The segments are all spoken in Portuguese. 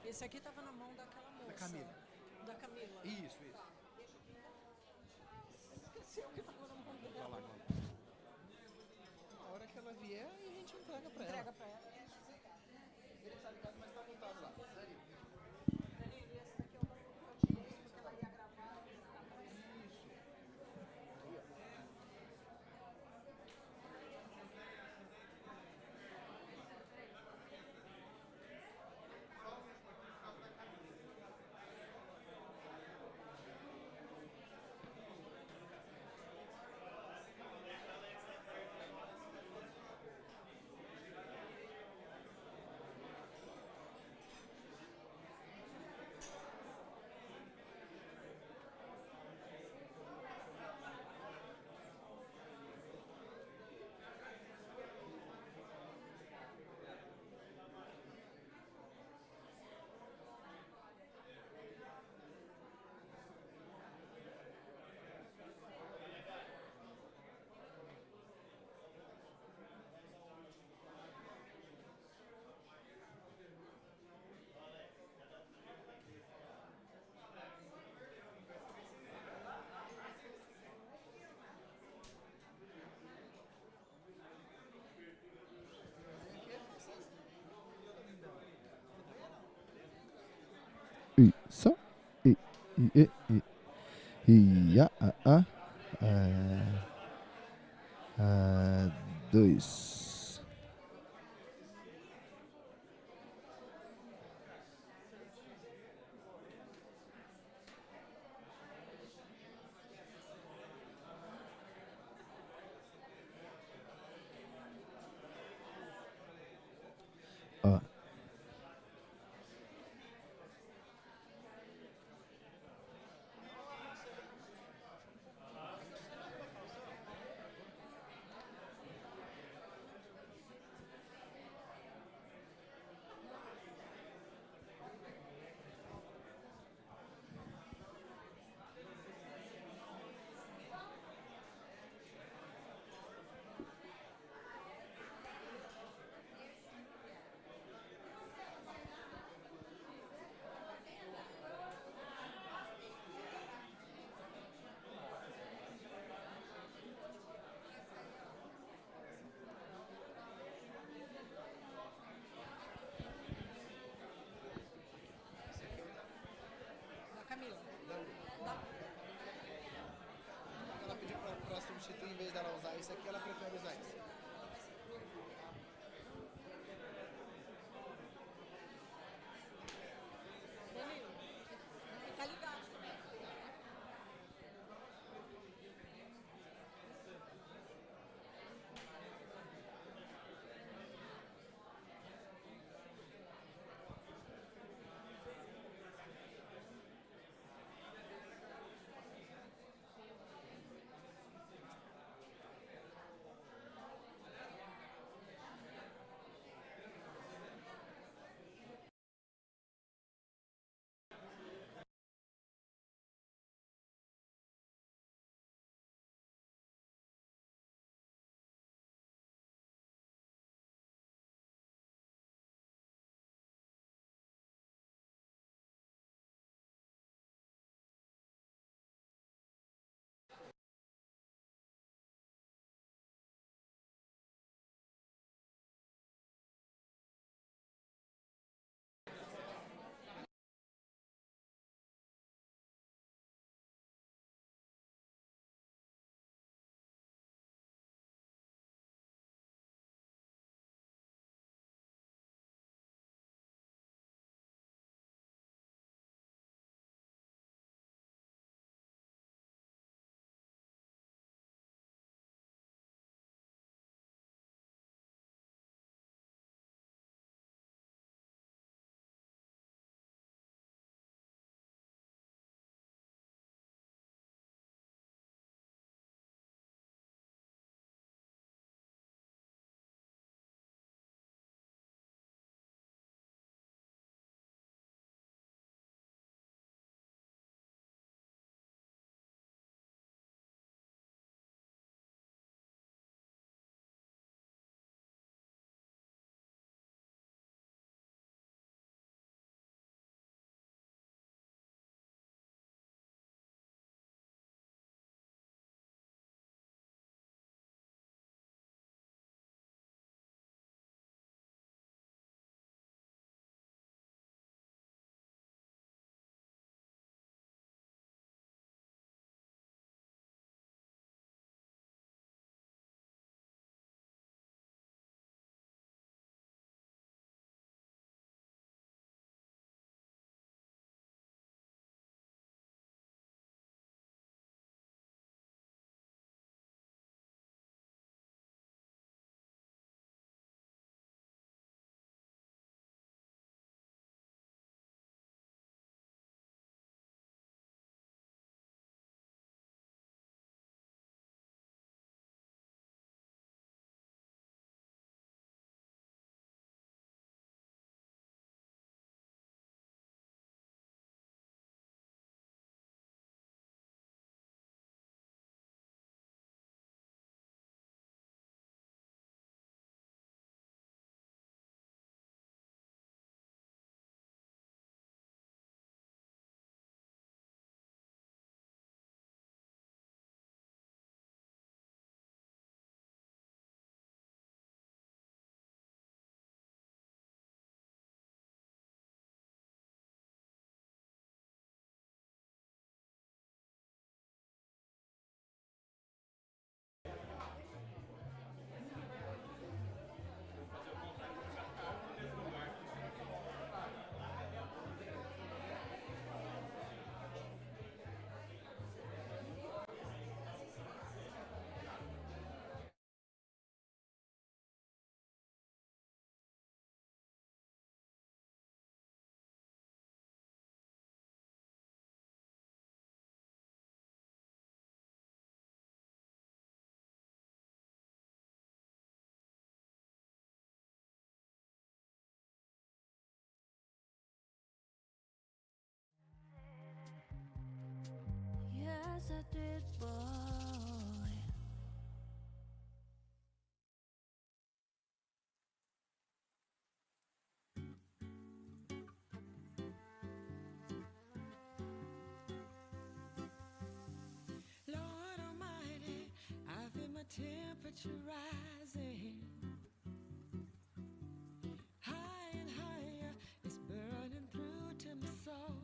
Esse aqui tava na mão daquela moça. Da Camila. Da Camila. Isso. Esqueceu que tava na mão Vai lá, dela. vai lá. A hora que ela vier, aí a gente entrega pra ela. Entrega pra ela. Ele tá ligado, mas tá montado lá. Sério? Danilo, esse daqui é o banco que eu tirei porque ela ia gravar. Isso. Aí, ó. Isso. E dois. Ó. Da Camila. Da Lu. Da... Ela pediu pra substituir, em vez dela usar esse aqui, ela prefere usar esse. Danilo, tá ligado. as I did, boy. Lord Almighty, I feel my temperature rising. High and higher, it's burning through to my soul.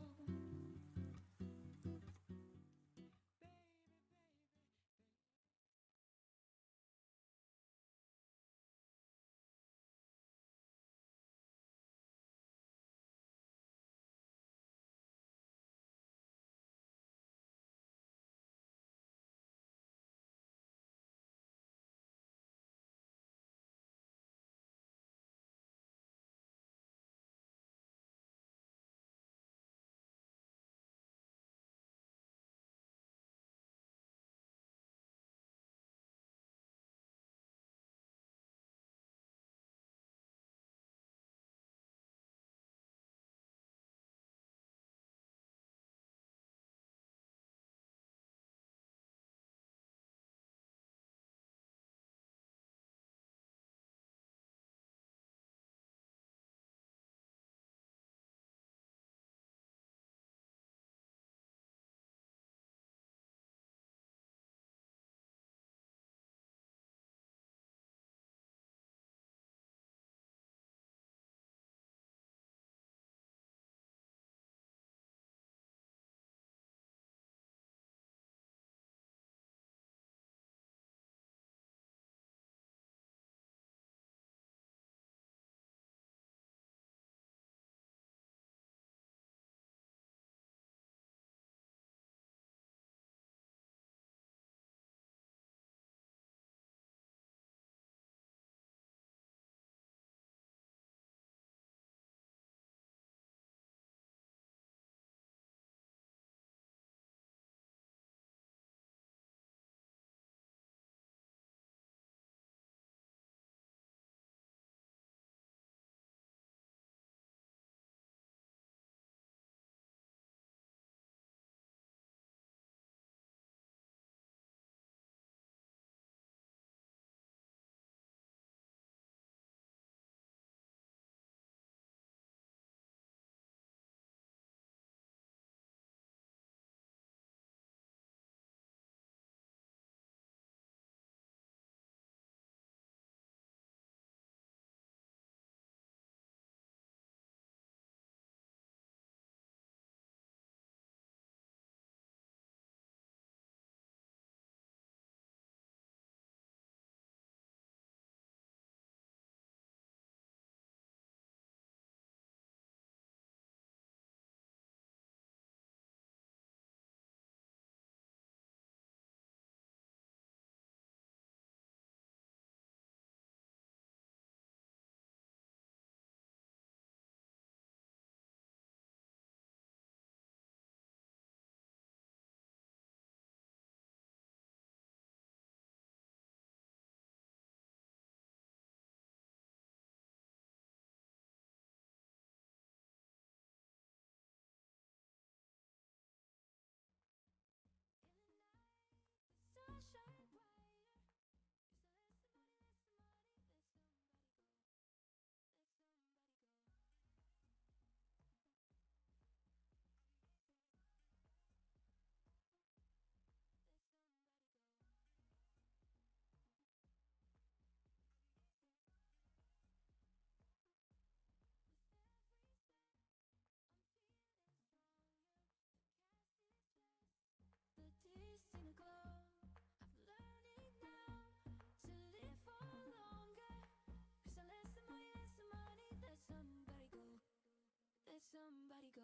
Somebody go.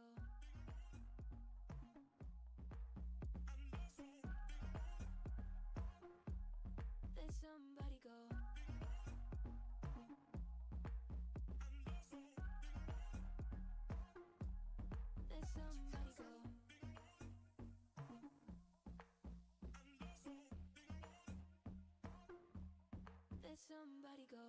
Let somebody go. Let somebody go. Let somebody go.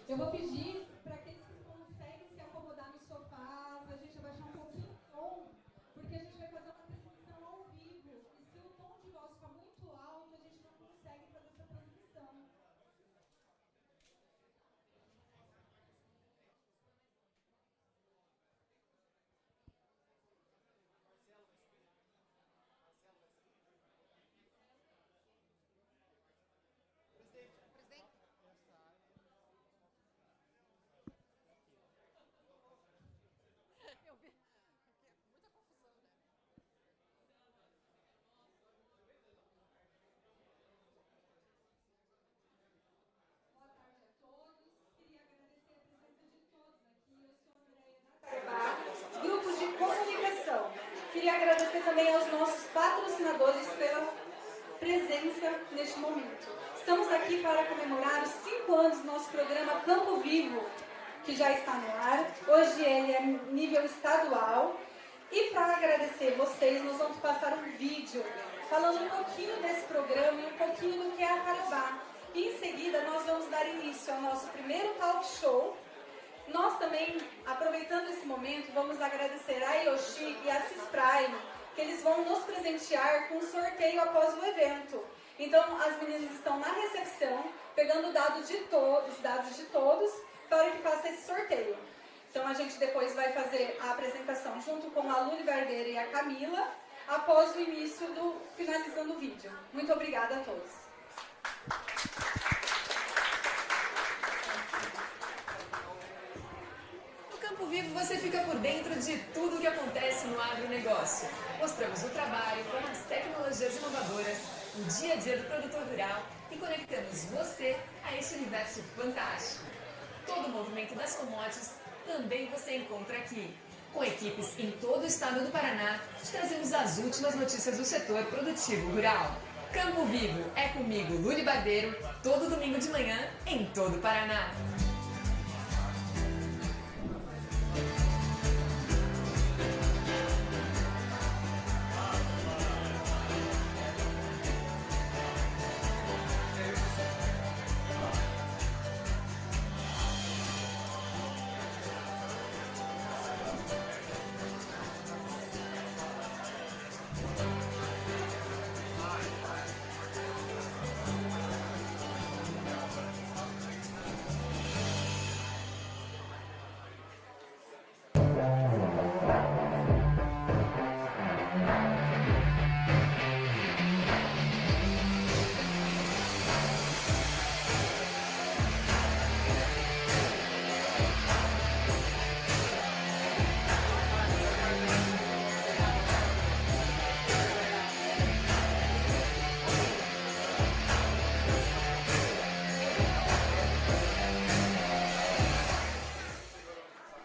Eu vou pedir para aqueles que conseguem se acomodar nos sofás, a gente abaixar um pouquinho o tom, porque a gente vai fazer uma transmissão ao vivo. E se o tom de voz ficar muito alto, a gente não consegue fazer essa transmissão. Boa tarde a todos. Queria agradecer a presença de todos aqui. Eu sou a Andréia Natarbar, grupo de comunicação. Queria agradecer também aos nossos patrocinadores pela presença neste momento. Estamos aqui para comemorar os 5 anos do nosso programa Campo Vivo, que já está no ar. Hoje ele é nível estadual. E para agradecer vocês, nós vamos passar um vídeo falando um pouquinho desse programa e um pouquinho do que é a Carabá. E em seguida nós vamos dar início ao nosso primeiro talk show. Nós também, aproveitando esse momento, vamos agradecer a Yoshi e a Cisprime, que eles vão nos presentear com um sorteio após o evento. Então as meninas estão na recepção, pegando os dados de todos, para que faça esse sorteio. Então a gente depois vai fazer a apresentação junto com a Luli Barbeira e a Camila, após o início do finalizando o vídeo. Muito obrigada a todos. No Campo Vivo você fica por dentro de tudo o que acontece no agronegócio. Mostramos o trabalho com as tecnologias inovadoras, o dia a dia do produtor rural e conectamos você a esse universo fantástico. Todo o movimento das commodities também você encontra aqui. Com equipes em todo o estado do Paraná, te trazemos as últimas notícias do setor produtivo rural. Campo Vivo é comigo, Luli Barbeiro, todo domingo de manhã em todo o Paraná.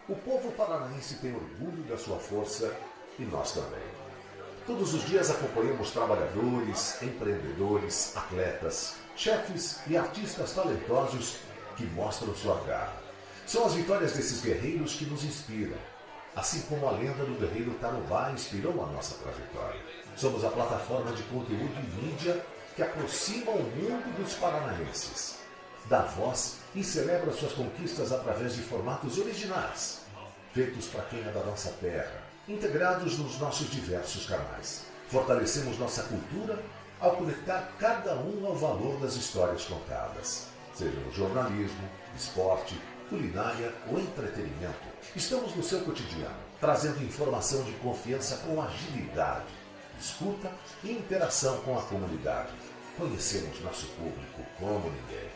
O povo paranaense tem orgulho da sua força e nós também. Todos os dias acompanhamos trabalhadores, empreendedores, atletas, chefes e artistas talentosos que mostram sua garra. São as vitórias desses guerreiros que nos inspiram, assim como a lenda do guerreiro Tarubá inspirou a nossa trajetória. Somos a plataforma de conteúdo e mídia que aproxima o mundo dos paranaenses. Dá voz e celebra suas conquistas através de formatos originais, feitos para quem é da nossa terra, integrados nos nossos diversos canais. Fortalecemos nossa cultura ao conectar cada um ao valor das histórias contadas, seja no jornalismo, esporte, culinária ou entretenimento. Estamos no seu cotidiano, trazendo informação de confiança com agilidade, escuta e interação com a comunidade. Conhecemos nosso público como ninguém.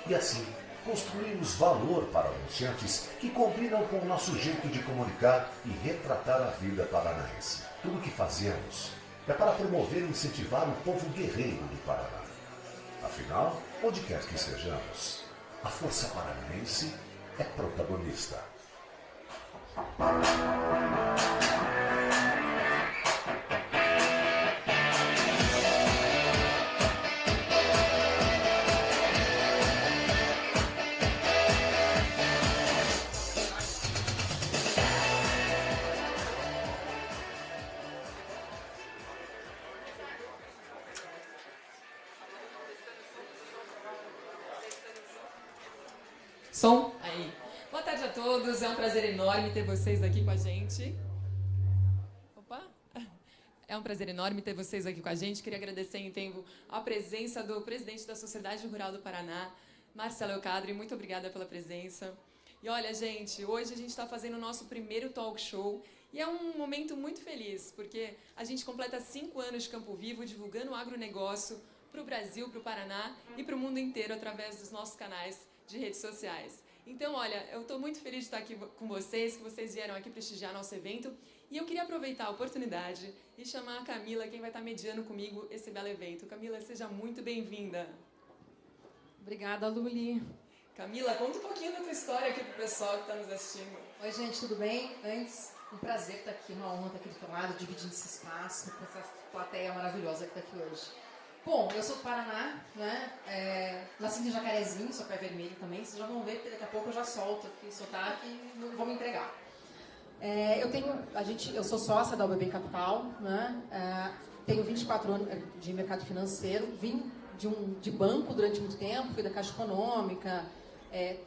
E assim, construímos valor para anunciantes que combinam com o nosso jeito de comunicar e retratar a vida paranaense. Tudo o que fazemos é para promover e incentivar o povo guerreiro do Paraná. Afinal, onde quer que estejamos, a força paranaense é protagonista. Som? Aí. Boa tarde a todos, é um prazer enorme ter vocês aqui com a gente. Opa! É um prazer enorme ter vocês aqui com a gente. Queria agradecer em tempo a presença do presidente da Sociedade Rural do Paraná, Marcelo Eucadre. Muito obrigada pela presença. E olha, gente, hoje a gente está fazendo o nosso primeiro talk show e é um momento muito feliz, porque a gente completa 5 anos de Campo Vivo divulgando o agronegócio para o Brasil, para o Paraná e para o mundo inteiro através dos nossos canais de redes sociais. Então, olha, eu estou muito feliz de estar aqui com vocês, que vocês vieram aqui prestigiar nosso evento. E eu queria aproveitar a oportunidade e chamar a Camila, quem vai estar mediando comigo esse belo evento. Camila, seja muito bem-vinda. Obrigada, Luli. Camila, conta um pouquinho da tua história aqui para o pessoal que está nos assistindo. Oi, gente, tudo bem? Antes, um prazer estar aqui, uma honra estar aqui do teu lado, dividindo esse espaço com essa plateia maravilhosa que está aqui hoje. Bom, eu sou do Paraná, né? Nasci em Jacarezinho, sou pé vermelho também. Vocês já vão ver, porque daqui a pouco eu já solto aqui o sotaque e não vou me entregar. Eu sou sócia da UBB Capital, né? Tenho 24 anos de mercado financeiro, vim de banco durante muito tempo, fui da Caixa Econômica,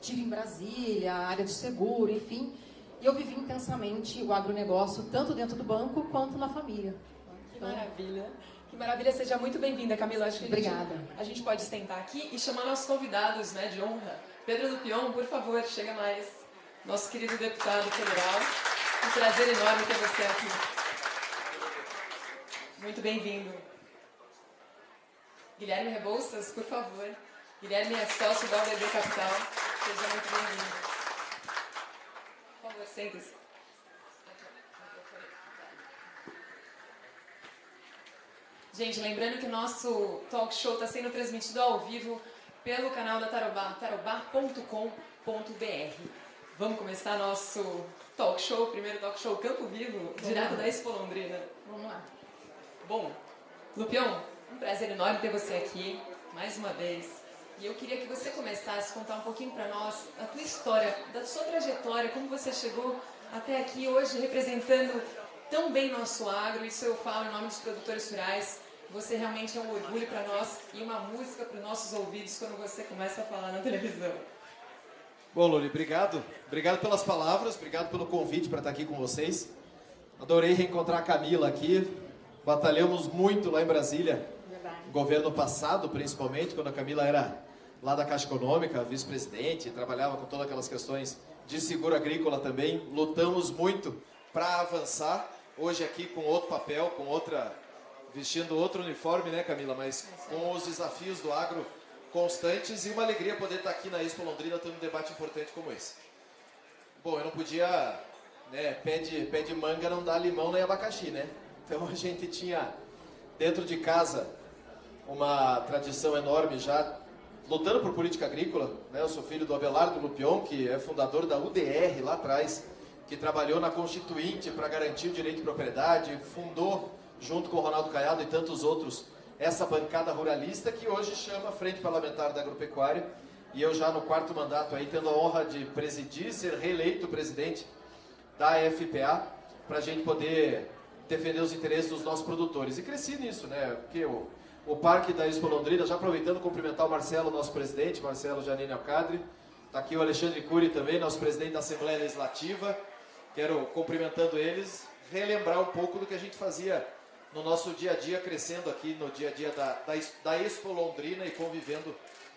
tive em Brasília, área de seguro, enfim. E eu vivi intensamente o agronegócio, tanto dentro do banco quanto na família. Que maravilha! Que maravilha, seja muito bem-vinda, Camila. Acho que Obrigada. A gente pode sentar aqui e chamar nossos convidados, né, de honra. Pedro Lupion, por favor, chega mais. Nosso querido deputado federal. Um prazer enorme ter você aqui. Muito bem-vindo. Guilherme Rebouças, por favor. Guilherme é sócio da UBB Capital. Seja muito bem-vindo. Por favor, sente-se. Gente, lembrando que o nosso talk show está sendo transmitido ao vivo pelo canal da Tarobá, tarobá.com.br. Vamos começar nosso talk show, primeiro talk show Campo Vivo, direto da Expo Londrina. Vamos lá. Bom, Lupion, um prazer enorme ter você aqui, mais uma vez. E eu queria que você começasse a contar um pouquinho para nós a tua história, da sua trajetória, como você chegou até aqui hoje representando tão bem nosso agro. Isso eu falo em nome dos produtores rurais. Você realmente é um orgulho para nós e uma música para os nossos ouvidos quando você começa a falar na televisão. Bom, Luli, obrigado. Obrigado pelas palavras, obrigado pelo convite para estar aqui com vocês. Adorei reencontrar a Camila aqui. Batalhamos muito lá em Brasília, no governo passado, principalmente, quando a Camila era lá da Caixa Econômica, vice-presidente, trabalhava com todas aquelas questões de seguro agrícola também. Lutamos muito para avançar. Hoje aqui com outro papel, com outra... vestindo outro uniforme, né, Camila? Mas com os desafios do agro constantes e uma alegria poder estar aqui na Expo Londrina tendo um debate importante como esse. Bom, eu não podia, né, pé de manga não dá limão nem abacaxi, né? Então a gente tinha dentro de casa uma tradição enorme já lutando por política agrícola, né? Eu sou filho do Abelardo Lupion, que é fundador da UDR lá atrás, que trabalhou na Constituinte para garantir o direito de propriedade, fundou junto com o Ronaldo Caiado e tantos outros, essa bancada ruralista que hoje chama Frente Parlamentar da Agropecuária. E eu já no 4º mandato aí, tendo a honra de presidir, ser reeleito presidente da FPA, para a gente poder defender os interesses dos nossos produtores. E cresci nisso, né? Porque o Parque da Expo Londrina, já aproveitando cumprimentar o Marcelo, nosso presidente, Marcelo Janine Alcadre. Está aqui o Alexandre Cury também, nosso presidente da Assembleia Legislativa. Quero, cumprimentando eles, relembrar um pouco do que a gente fazia no nosso dia a dia, crescendo aqui no dia a dia da Expo Londrina e convivendo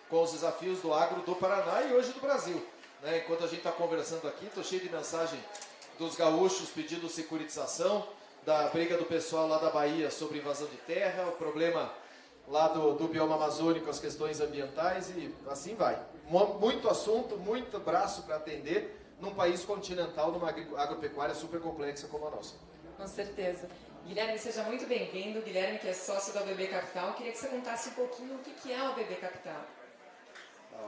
com os desafios do agro do Paraná e hoje do Brasil. Né? Enquanto a gente está conversando aqui, estou cheio de mensagem dos gaúchos pedindo securitização, da briga do pessoal lá da Bahia sobre invasão de terra, o problema lá do bioma amazônico, as questões ambientais e assim vai. Muito assunto, muito braço para atender num país continental, numa agropecuária super complexa como a nossa. Com certeza. Guilherme, seja muito bem-vindo. Guilherme, que é sócio da UBB Capital. Queria que você contasse um pouquinho o que é a UBB Capital.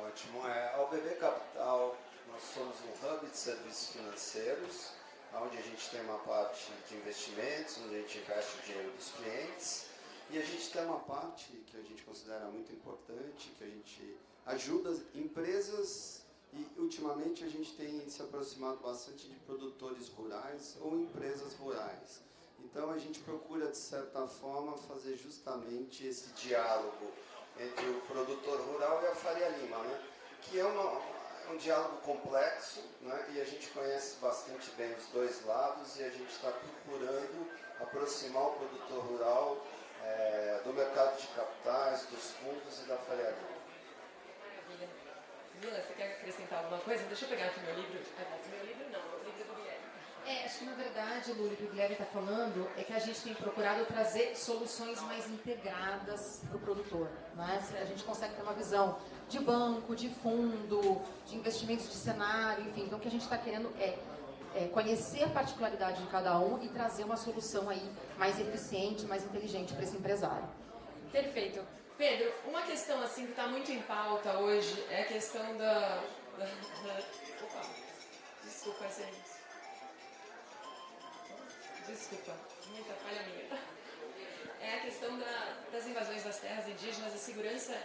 Ótimo. A UBB Capital, nós somos um hub de serviços financeiros, onde a gente tem uma parte de investimentos, onde a gente investe o dinheiro dos clientes, e a gente tem uma parte que a gente considera muito importante, que a gente ajuda empresas e, ultimamente, a gente tem se aproximado bastante de produtores rurais ou empresas rurais. Então, a gente procura, de certa forma, fazer justamente esse diálogo entre o produtor rural e a Faria Lima, né? Que é um diálogo complexo, né? E a gente conhece bastante bem os dois lados e a gente está procurando aproximar o produtor rural do mercado de capitais, dos fundos e da Faria Lima. Maravilha. Mila, você quer acrescentar alguma coisa? Deixa eu pegar aqui meu livro. Meu livro não, o livro do Guilherme. Acho que na verdade, Lúlio, o que o Guilherme está falando é que a gente tem procurado trazer soluções mais integradas para o produtor. Né? A gente consegue ter uma visão de banco, de fundo, de investimentos de cenário, enfim. Então o que a gente está querendo é conhecer a particularidade de cada um e trazer uma solução aí mais eficiente, mais inteligente para esse empresário. Perfeito. Pedro, uma questão assim que está muito em pauta hoje é a questão Opa, desculpa, gente. Desculpa, muita falha minha. É a questão das invasões das terras indígenas, a segurança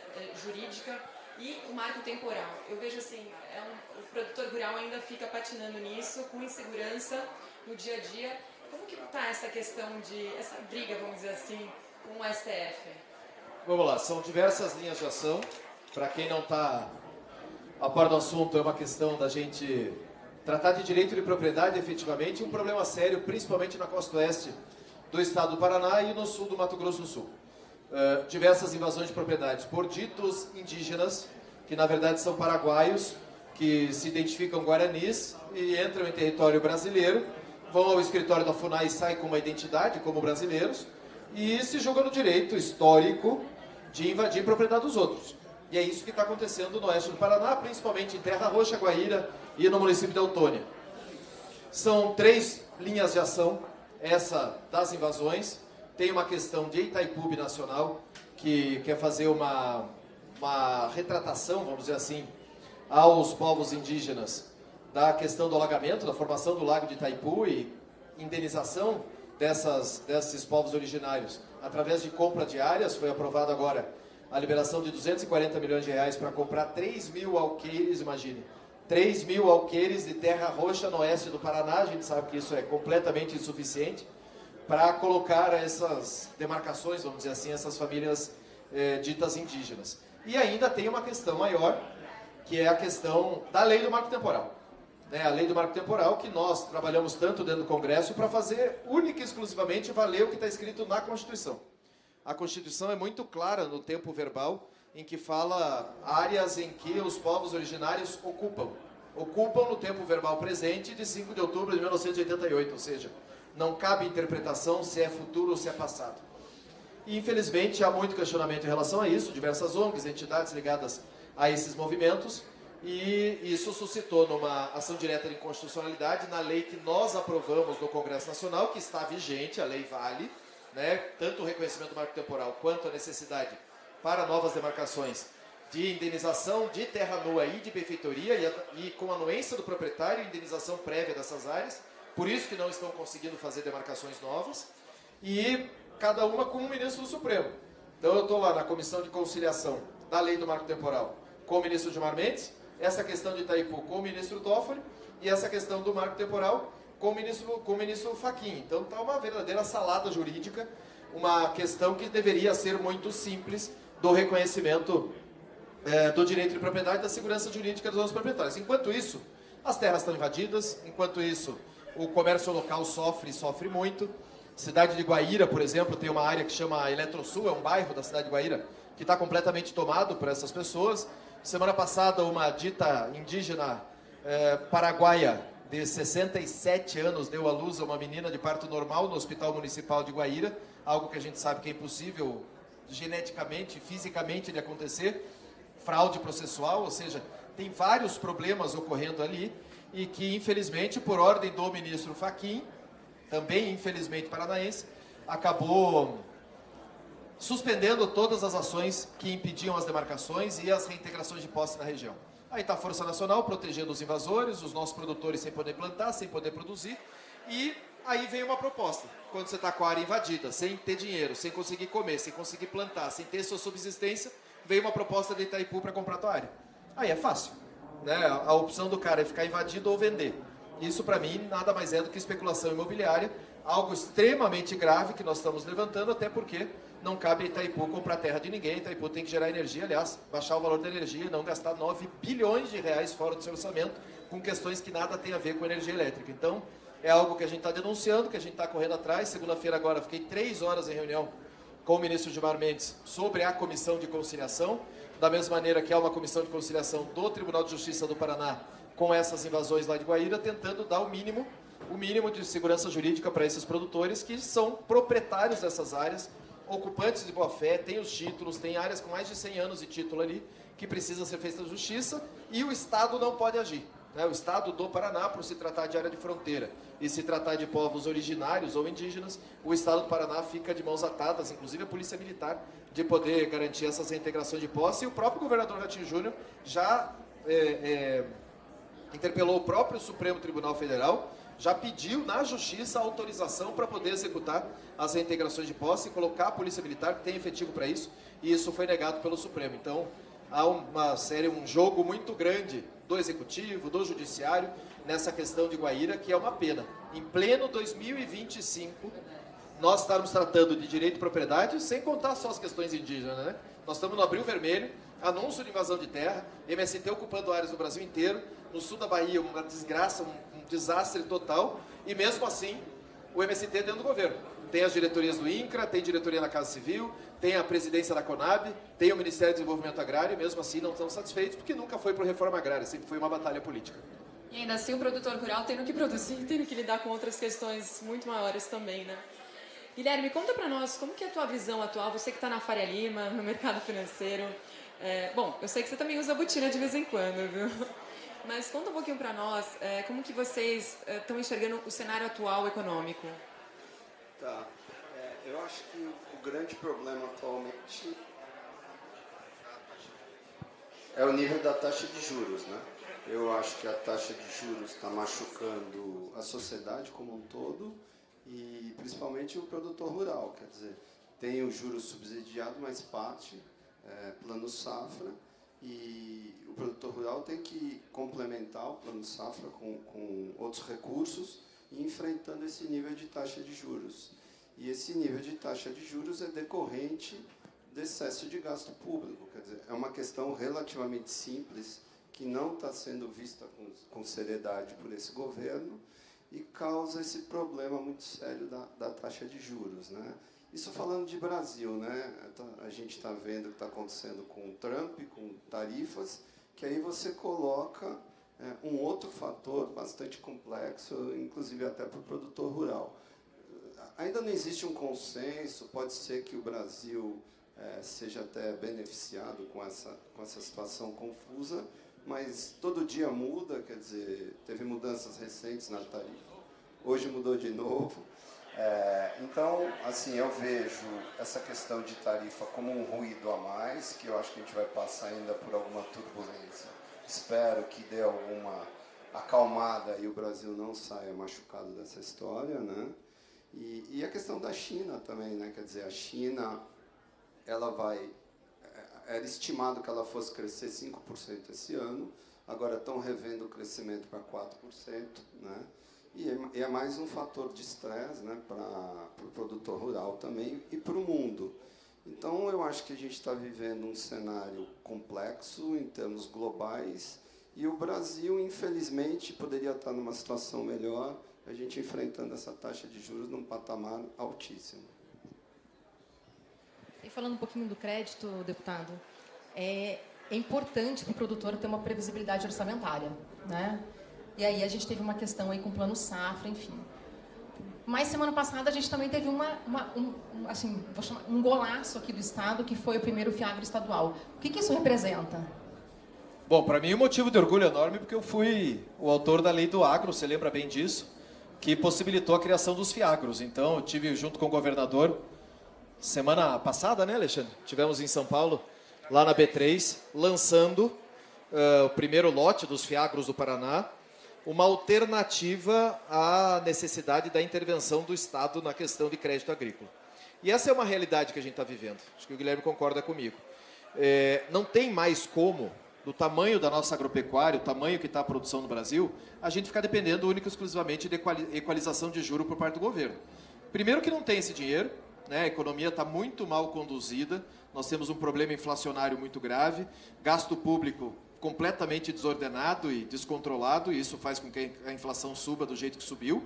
jurídica e o marco temporal. Eu vejo assim, o produtor rural ainda fica patinando nisso, com insegurança no dia a dia. Como que está essa questão essa briga, vamos dizer assim, com o STF? Vamos lá, são diversas linhas de ação. Para quem não está a par do assunto, é uma questão da gente tratar de direito de propriedade efetivamente, um problema sério, principalmente na costa oeste do estado do Paraná e no sul do Mato Grosso do Sul. Diversas invasões de propriedades por ditos indígenas, que na verdade são paraguaios, que se identificam guaranis e entram em território brasileiro, vão ao escritório da FUNAI e saem com uma identidade como brasileiros e se julgam no direito histórico de invadir propriedade dos outros. E é isso que está acontecendo no oeste do Paraná, principalmente em Terra Roxa, Guaíra e no município de Autônia. São 3 linhas de ação, essa das invasões. Tem uma questão de Itaipu Nacional, que quer fazer uma retratação, vamos dizer assim, aos povos indígenas da questão do alagamento, da formação do lago de Itaipu e indenização desses povos originários através de compra de áreas. Foi aprovado agora a liberação de 240 milhões de reais para comprar 3 mil alqueires, imagine, 3 mil alqueires de terra roxa no oeste do Paraná. A gente sabe que isso é completamente insuficiente para colocar essas demarcações, vamos dizer assim, essas famílias ditas indígenas. E ainda tem uma questão maior, que é a questão da lei do marco temporal. A lei do marco temporal, que nós trabalhamos tanto dentro do Congresso para fazer única e exclusivamente valer o que está escrito na Constituição. A Constituição é muito clara no tempo verbal, em que fala áreas em que os povos originários ocupam. Ocupam no tempo verbal presente de 5 de outubro de 1988, ou seja, não cabe interpretação se é futuro ou se é passado. E, infelizmente, há muito questionamento em relação a isso, diversas ONGs, entidades ligadas a esses movimentos, e isso suscitou numa ação direta de inconstitucionalidade na lei que nós aprovamos no Congresso Nacional, que está vigente, a lei vale, né, tanto o reconhecimento do marco temporal quanto a necessidade para novas demarcações de indenização de terra nua e de benfeitoria e com anuência do proprietário, indenização prévia dessas áreas, por isso que não estão conseguindo fazer demarcações novas, e cada uma com um ministro do Supremo. Então eu estou lá na Comissão de Conciliação da Lei do Marco Temporal com o ministro Gilmar Mendes, essa questão de Itaipu com o ministro Toffoli e essa questão do marco temporal com o ministro Fachin. Então está uma verdadeira salada jurídica, uma questão que deveria ser muito simples do reconhecimento do direito de propriedade e da segurança jurídica dos nossos proprietários. Enquanto isso, as terras estão invadidas, enquanto isso, o comércio local sofre muito. Cidade de Guaíra, por exemplo, tem uma área que chama Eletrosul, é um bairro da cidade de Guaíra, que está completamente tomado por essas pessoas. Semana passada, uma dita indígena paraguaia de 67 anos deu à luz a uma menina de parto normal no Hospital Municipal de Guaíra, algo que a gente sabe que é impossível geneticamente, fisicamente de acontecer, fraude processual, ou seja, tem vários problemas ocorrendo ali e que, infelizmente, por ordem do ministro Fachin, também infelizmente paranaense, acabou suspendendo todas as ações que impediam as demarcações e as reintegrações de posse na região. Aí está a Força Nacional protegendo os invasores, os nossos produtores sem poder plantar, sem poder produzir, e aí vem uma proposta. Quando você está com a área invadida, sem ter dinheiro, sem conseguir comer, sem conseguir plantar, sem ter sua subsistência, vem uma proposta de Itaipu para comprar a tua área. Aí é fácil, né? A opção do cara é ficar invadido ou vender. Isso, para mim, nada mais é do que especulação imobiliária, algo extremamente grave que nós estamos levantando, até porque não cabe a Itaipu comprar terra de ninguém, a Itaipu tem que gerar energia, aliás, baixar o valor da energia e não gastar 9 bilhões de reais fora do seu orçamento com questões que nada tem a ver com energia elétrica. Então, é algo que a gente está denunciando, que a gente está correndo atrás. Segunda-feira agora, fiquei 3 horas em reunião com o ministro Gilmar Mendes sobre a comissão de conciliação, da mesma maneira que há uma comissão de conciliação do Tribunal de Justiça do Paraná com essas invasões lá de Guaíra, tentando dar o mínimo de segurança jurídica para esses produtores que são proprietários dessas áreas, ocupantes de boa-fé, têm os títulos, tem áreas com mais de 100 anos de título ali, que precisa ser feita justiça, e o Estado não pode agir. O Estado do Paraná, por se tratar de área de fronteira e se tratar de povos originários ou indígenas, o Estado do Paraná fica de mãos atadas, inclusive a Polícia Militar, de poder garantir essas reintegrações de posse. E o próprio governador Ratinho Júnior já interpelou o próprio Supremo Tribunal Federal, já pediu na Justiça autorização para poder executar as reintegrações de posse e colocar a Polícia Militar, que tem efetivo para isso, e isso foi negado pelo Supremo. Então, há um jogo muito grande do Executivo, do Judiciário, nessa questão de Guaíra, que é uma pena. Em pleno 2025, nós estamos tratando de direito de propriedade, sem contar só as questões indígenas, né? Nós estamos no Abril Vermelho, anúncio de invasão de terra, MST ocupando áreas no Brasil inteiro, no sul da Bahia, uma desgraça, um desastre total, e mesmo assim, o MST dentro do governo. Tem as diretorias do INCRA, tem diretoria na Casa Civil, tem a presidência da Conab, tem o Ministério do Desenvolvimento Agrário, e mesmo assim não estão satisfeitos, porque nunca foi por reforma agrária, sempre foi uma batalha política. E ainda assim o produtor rural tendo que produzir, tendo que lidar com outras questões muito maiores também, né? Guilherme, conta pra nós, como que é a tua visão atual, você que está na Faria Lima, no mercado financeiro. Bom, eu sei que você também usa botina de vez em quando, viu? Mas conta um pouquinho pra nós, como que vocês estão enxergando o cenário atual econômico? Tá. Eu acho que o grande problema atualmente é o nível da taxa de juros, né? Eu acho que a taxa de juros está machucando a sociedade como um todo e principalmente o produtor rural. Quer dizer, tem o juros subsidiado, mas parte, plano safra, e o produtor rural tem que complementar o plano safra com outros recursos e enfrentando esse nível de taxa de juros. E esse nível de taxa de juros é decorrente do excesso de gasto público. Quer dizer, é uma questão relativamente simples, que não está sendo vista com seriedade por esse governo e causa esse problema muito sério da taxa de juros, né? Isso falando de Brasil, né? A gente está vendo o que está acontecendo com o Trump, com tarifas, que aí você coloca um outro fator bastante complexo, inclusive até para o produtor rural. Ainda não existe um consenso, pode ser que o Brasil seja até beneficiado com essa situação confusa, mas todo dia muda, quer dizer, teve mudanças recentes na tarifa, hoje mudou de novo. Então, assim, eu vejo essa questão de tarifa como um ruído a mais, que eu acho que a gente vai passar ainda por alguma turbulência. Espero que dê alguma acalmada e o Brasil não saia machucado dessa história, né? E a questão da China também, né? Quer dizer, a China, ela era estimado que ela fosse crescer 5% esse ano, agora estão revendo o crescimento para 4%, né? E é mais um fator de estresse, né, para o produtor rural também e para o mundo. Então, eu acho que a gente está vivendo um cenário complexo em termos globais e o Brasil, infelizmente, poderia estar numa situação melhor, a gente enfrentando essa taxa de juros num patamar altíssimo. E falando um pouquinho do crédito, deputado, é importante para o produtor ter uma previsibilidade orçamentária, né? E aí a gente teve uma questão aí com o plano safra, enfim. Mas semana passada a gente também teve um golaço aqui do Estado, que foi o primeiro Fiagro estadual. O que isso representa? Bom, para mim é um motivo de orgulho enorme, porque eu fui o autor da lei do agro, você lembra bem disso, que possibilitou a criação dos Fiagros. Então, eu tive junto com o governador, semana passada, né, Alexandre? Tivemos em São Paulo, lá na B3, lançando o primeiro lote dos Fiagros do Paraná, uma alternativa à necessidade da intervenção do Estado na questão de crédito agrícola. E essa é uma realidade que a gente está vivendo. Acho que o Guilherme concorda comigo. Não tem mais como, do tamanho da nossa agropecuária, o tamanho que está a produção no Brasil, a gente ficar dependendo única e exclusivamente de equalização de juros por parte do governo. Primeiro que não tem esse dinheiro, né? A economia está muito mal conduzida, nós temos um problema inflacionário muito grave, gasto público completamente desordenado e descontrolado, e isso faz com que a inflação suba do jeito que subiu,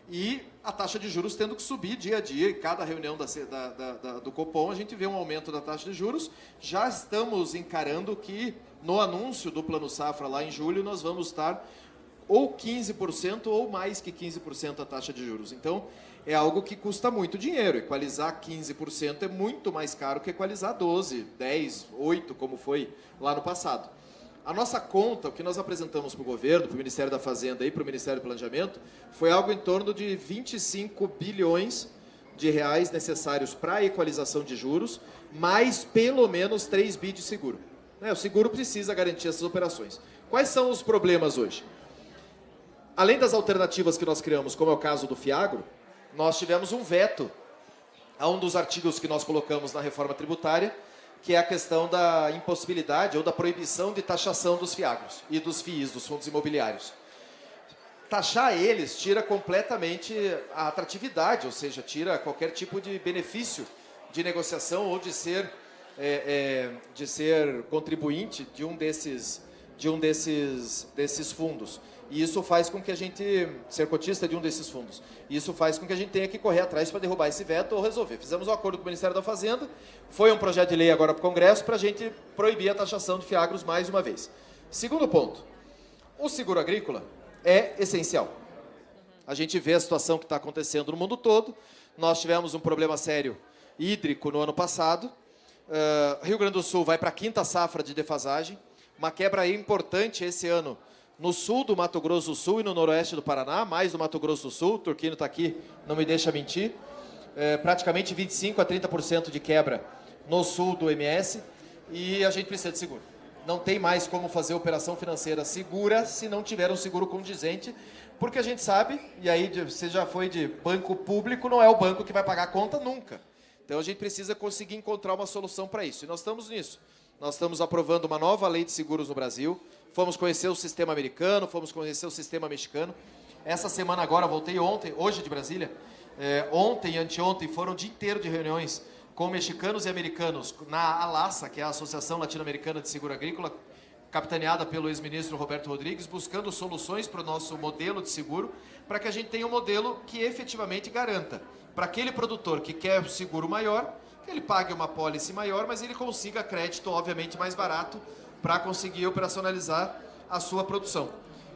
e a taxa de juros tendo que subir dia a dia, e cada reunião do Copom a gente vê um aumento da taxa de juros. Já estamos encarando que no anúncio do Plano Safra lá em julho nós vamos estar ou 15% ou mais que 15% a taxa de juros. Então, é algo que custa muito dinheiro. Equalizar 15% é muito mais caro que equalizar 12, 10, 8, como foi lá no passado. A nossa conta, o que nós apresentamos para o governo, para o Ministério da Fazenda e para o Ministério do Planejamento, foi algo em torno de 25 bilhões de reais necessários para a equalização de juros, mais pelo menos 3 bi de seguro. O seguro precisa garantir essas operações. Quais são os problemas hoje? Além das alternativas que nós criamos, como é o caso do Fiagro, nós tivemos um veto a um dos artigos que nós colocamos na reforma tributária, que é a questão da impossibilidade ou da proibição de taxação dos fiagros e dos FIIs, dos fundos imobiliários. Taxar eles tira completamente a atratividade, ou seja, tira qualquer tipo de benefício de negociação ou de ser contribuinte de um desses fundos. E isso faz com que a gente, ser cotista de um desses fundos, isso faz com que a gente tenha que correr atrás para derrubar esse veto ou resolver. Fizemos um acordo com o Ministério da Fazenda, foi um projeto de lei agora para o Congresso para a gente proibir a taxação de fiagros mais uma vez. Segundo ponto, o seguro agrícola é essencial. A gente vê a situação que está acontecendo no mundo todo, nós tivemos um problema sério hídrico no ano passado, Rio Grande do Sul vai para a 5ª safra de defasagem, uma quebra importante esse ano no sul do Mato Grosso do Sul e no noroeste do Paraná, mais no Mato Grosso do Sul, o Turquino está aqui, não me deixa mentir, praticamente 25% a 30% de quebra no sul do MS, e a gente precisa de seguro. Não tem mais como fazer operação financeira segura se não tiver um seguro condizente, porque a gente sabe, e aí você já foi de banco público, não é o banco que vai pagar a conta nunca. Então a gente precisa conseguir encontrar uma solução para isso, e nós estamos nisso. Nós estamos aprovando uma nova lei de seguros no Brasil, fomos conhecer o sistema americano, fomos conhecer o sistema mexicano. Essa semana agora, voltei hoje de Brasília, ontem e anteontem foram o dia inteiro de reuniões com mexicanos e americanos na ALASA, que é a Associação Latino-Americana de Seguro Agrícola, capitaneada pelo ex-ministro Roberto Rodrigues, buscando soluções para o nosso modelo de seguro, para que a gente tenha um modelo que efetivamente garanta para aquele produtor que quer seguro maior, que ele pague uma pólice maior, mas ele consiga crédito, obviamente, mais barato para conseguir operacionalizar a sua produção.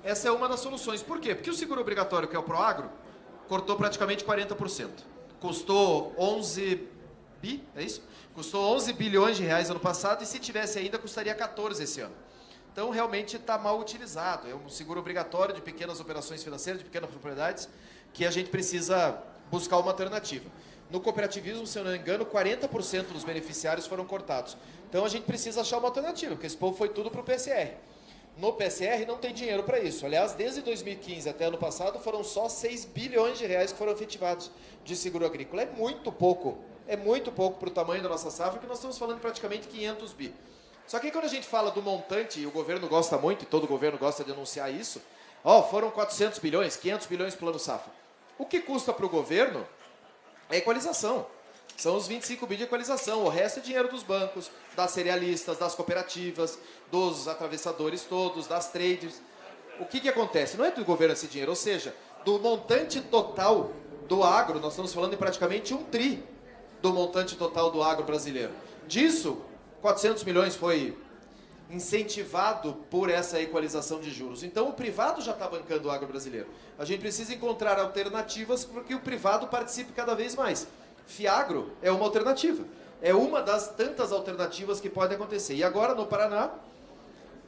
Essa é uma das soluções. Por quê? Porque o seguro obrigatório, que é o Proagro, cortou praticamente 40%. Custou 11 bi, é isso? Custou 11 bilhões de reais ano passado e se tivesse ainda custaria 14 esse ano. Então, realmente está mal utilizado. É um seguro obrigatório de pequenas operações financeiras, de pequenas propriedades, que a gente precisa buscar uma alternativa. No cooperativismo, se eu não me engano, 40% dos beneficiários foram cortados. Então a gente precisa achar uma alternativa, porque esse povo foi tudo para o PSR. No PSR não tem dinheiro para isso. Aliás, desde 2015 até ano passado, foram só 6 bilhões de reais que foram efetivados de seguro agrícola. É muito pouco para o tamanho da nossa safra, que nós estamos falando praticamente 500 bi. Só que aí, quando a gente fala do montante, e o governo gosta muito, e todo governo gosta de anunciar isso, foram 400 bilhões, 500 bilhões plano safra. O que custa para o governo é equalização. São os 25 bi de equalização. O resto é dinheiro dos bancos, das cerealistas, das cooperativas, dos atravessadores todos, das traders. O que acontece? Não é do governo esse dinheiro, ou seja, do montante total do agro, nós estamos falando em praticamente 1 tri do montante total do agro brasileiro. Disso, 400 milhões foi incentivado por essa equalização de juros. Então, o privado já está bancando o agro brasileiro. A gente precisa encontrar alternativas para que o privado participe cada vez mais. Fiagro é uma alternativa. É uma das tantas alternativas que podem acontecer. E agora, no Paraná,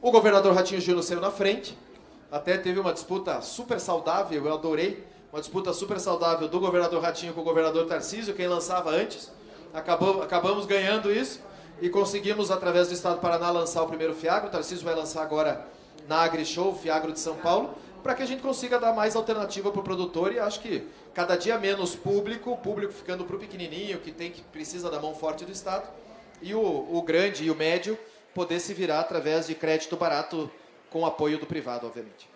o governador Ratinho Júnior saiu na frente. Até teve uma disputa super saudável, eu adorei. Uma disputa super saudável do governador Ratinho com o governador Tarcísio, quem lançava antes. Acabamos ganhando isso e conseguimos, através do Estado do Paraná, lançar o primeiro Fiagro. O Tarcísio vai lançar agora na AgriShow, o Fiagro de São Paulo, para que a gente consiga dar mais alternativa para o produtor, e acho que cada dia menos público, o público ficando para o pequenininho, que precisa da mão forte do Estado, e o grande e o médio poder se virar através de crédito barato com apoio do privado, obviamente.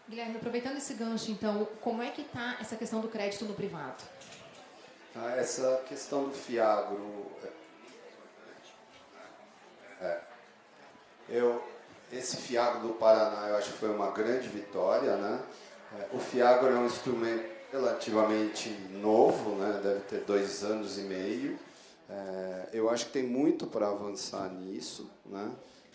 Guilherme, aproveitando esse gancho, então, como é que está essa questão do crédito no privado? Essa questão do Fiagro, esse Fiagro do Paraná, eu acho que foi uma grande vitória, né? O Fiagro é um instrumento relativamente novo, né? Deve ter 2 anos e meio. Eu acho que tem muito para avançar nisso, né?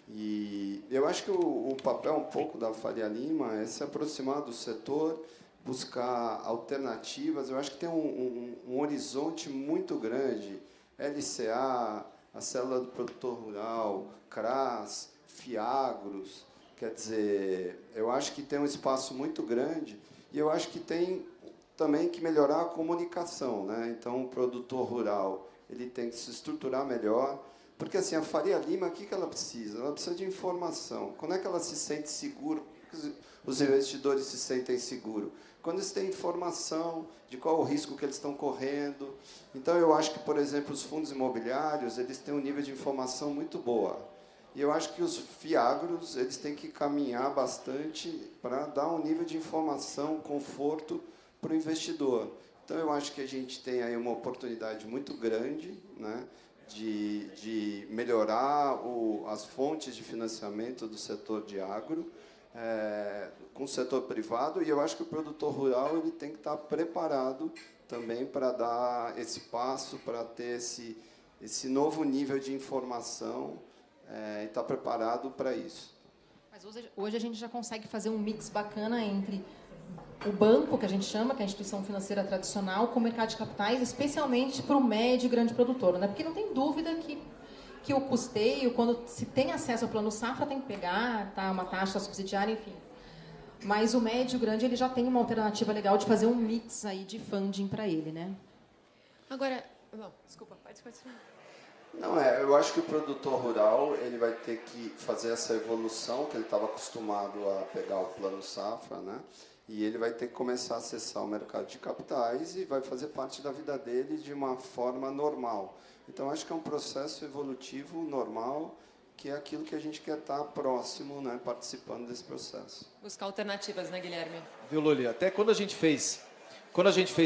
E eu acho que o papel um pouco da Faria Lima é se aproximar do setor, buscar alternativas. Eu acho que tem um horizonte muito grande. LCA, a Célula do Produtor Rural, CRAS, Fiagros. Quer dizer, eu acho que tem um espaço muito grande e eu acho que tem também que melhorar a comunicação, né? Então, o produtor rural ele tem que se estruturar melhor, porque assim, a Faria Lima, o que ela precisa? Ela precisa de informação. Quando é que ela se sente segura? Os investidores se sentem seguros? Quando eles têm informação de qual o risco que eles estão correndo. Então, eu acho que, por exemplo, os fundos imobiliários, eles têm um nível de informação muito boa. E eu acho que os fiagros, eles têm que caminhar bastante para dar um nível de informação, conforto para o investidor. Então, eu acho que a gente tem aí uma oportunidade muito grande, né, de melhorar as fontes de financiamento do setor de agro, com o setor privado, e eu acho que o produtor rural ele tem que estar preparado também para dar esse passo, para ter esse novo nível de informação, e estar preparado para isso. Mas hoje a gente já consegue fazer um mix bacana entre o banco, que a gente chama, que é a instituição financeira tradicional, com o mercado de capitais, especialmente para o médio e grande produtor, né? Porque não tem dúvida que o custeio, quando se tem acesso ao plano safra, tem que pegar, tá, uma taxa subsidiária, enfim. Mas o médio e grande ele já tem uma alternativa legal de fazer um mix aí de funding para ele, né? Agora, não, desculpa, pode continuar. Não, eu acho que o produtor rural ele vai ter que fazer essa evolução, que ele estava acostumado a pegar o plano safra, né? E ele vai ter que começar a acessar o mercado de capitais e vai fazer parte da vida dele de uma forma normal. Então, acho que é um processo evolutivo normal, que é aquilo que a gente quer estar próximo, né, participando desse processo. Buscar alternativas, né, Guilherme? Viu, Luli? Até quando a gente fez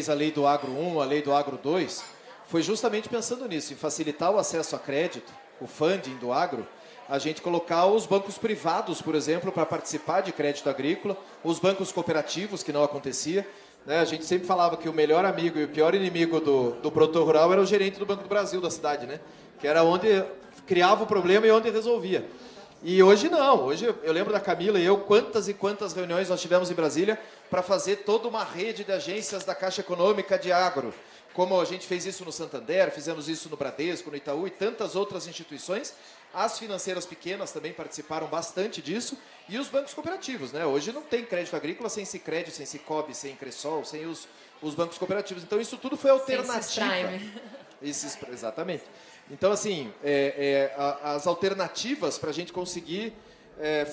a lei do Agro 1, a lei do Agro 2, foi justamente pensando nisso, em facilitar o acesso a crédito, o funding do agro, a gente colocar os bancos privados, por exemplo, para participar de crédito agrícola, os bancos cooperativos, que não acontecia. Né? A gente sempre falava que o melhor amigo e o pior inimigo do produtor rural era o gerente do Banco do Brasil da cidade, né? Que era onde criava o problema e onde resolvia. E hoje não, hoje eu lembro da Camila e eu, quantas e quantas reuniões nós tivemos em Brasília para fazer toda uma rede de agências da Caixa Econômica de agro. Como a gente fez isso no Santander, fizemos isso no Bradesco, no Itaú e tantas outras instituições. As financeiras pequenas também participaram bastante disso. E os bancos cooperativos, né? Hoje não tem crédito agrícola sem Sicredi, sem Cicobi, sem Cressol, sem os bancos cooperativos. Então isso tudo foi alternativa. Exatamente. Então, assim, as alternativas para a gente conseguir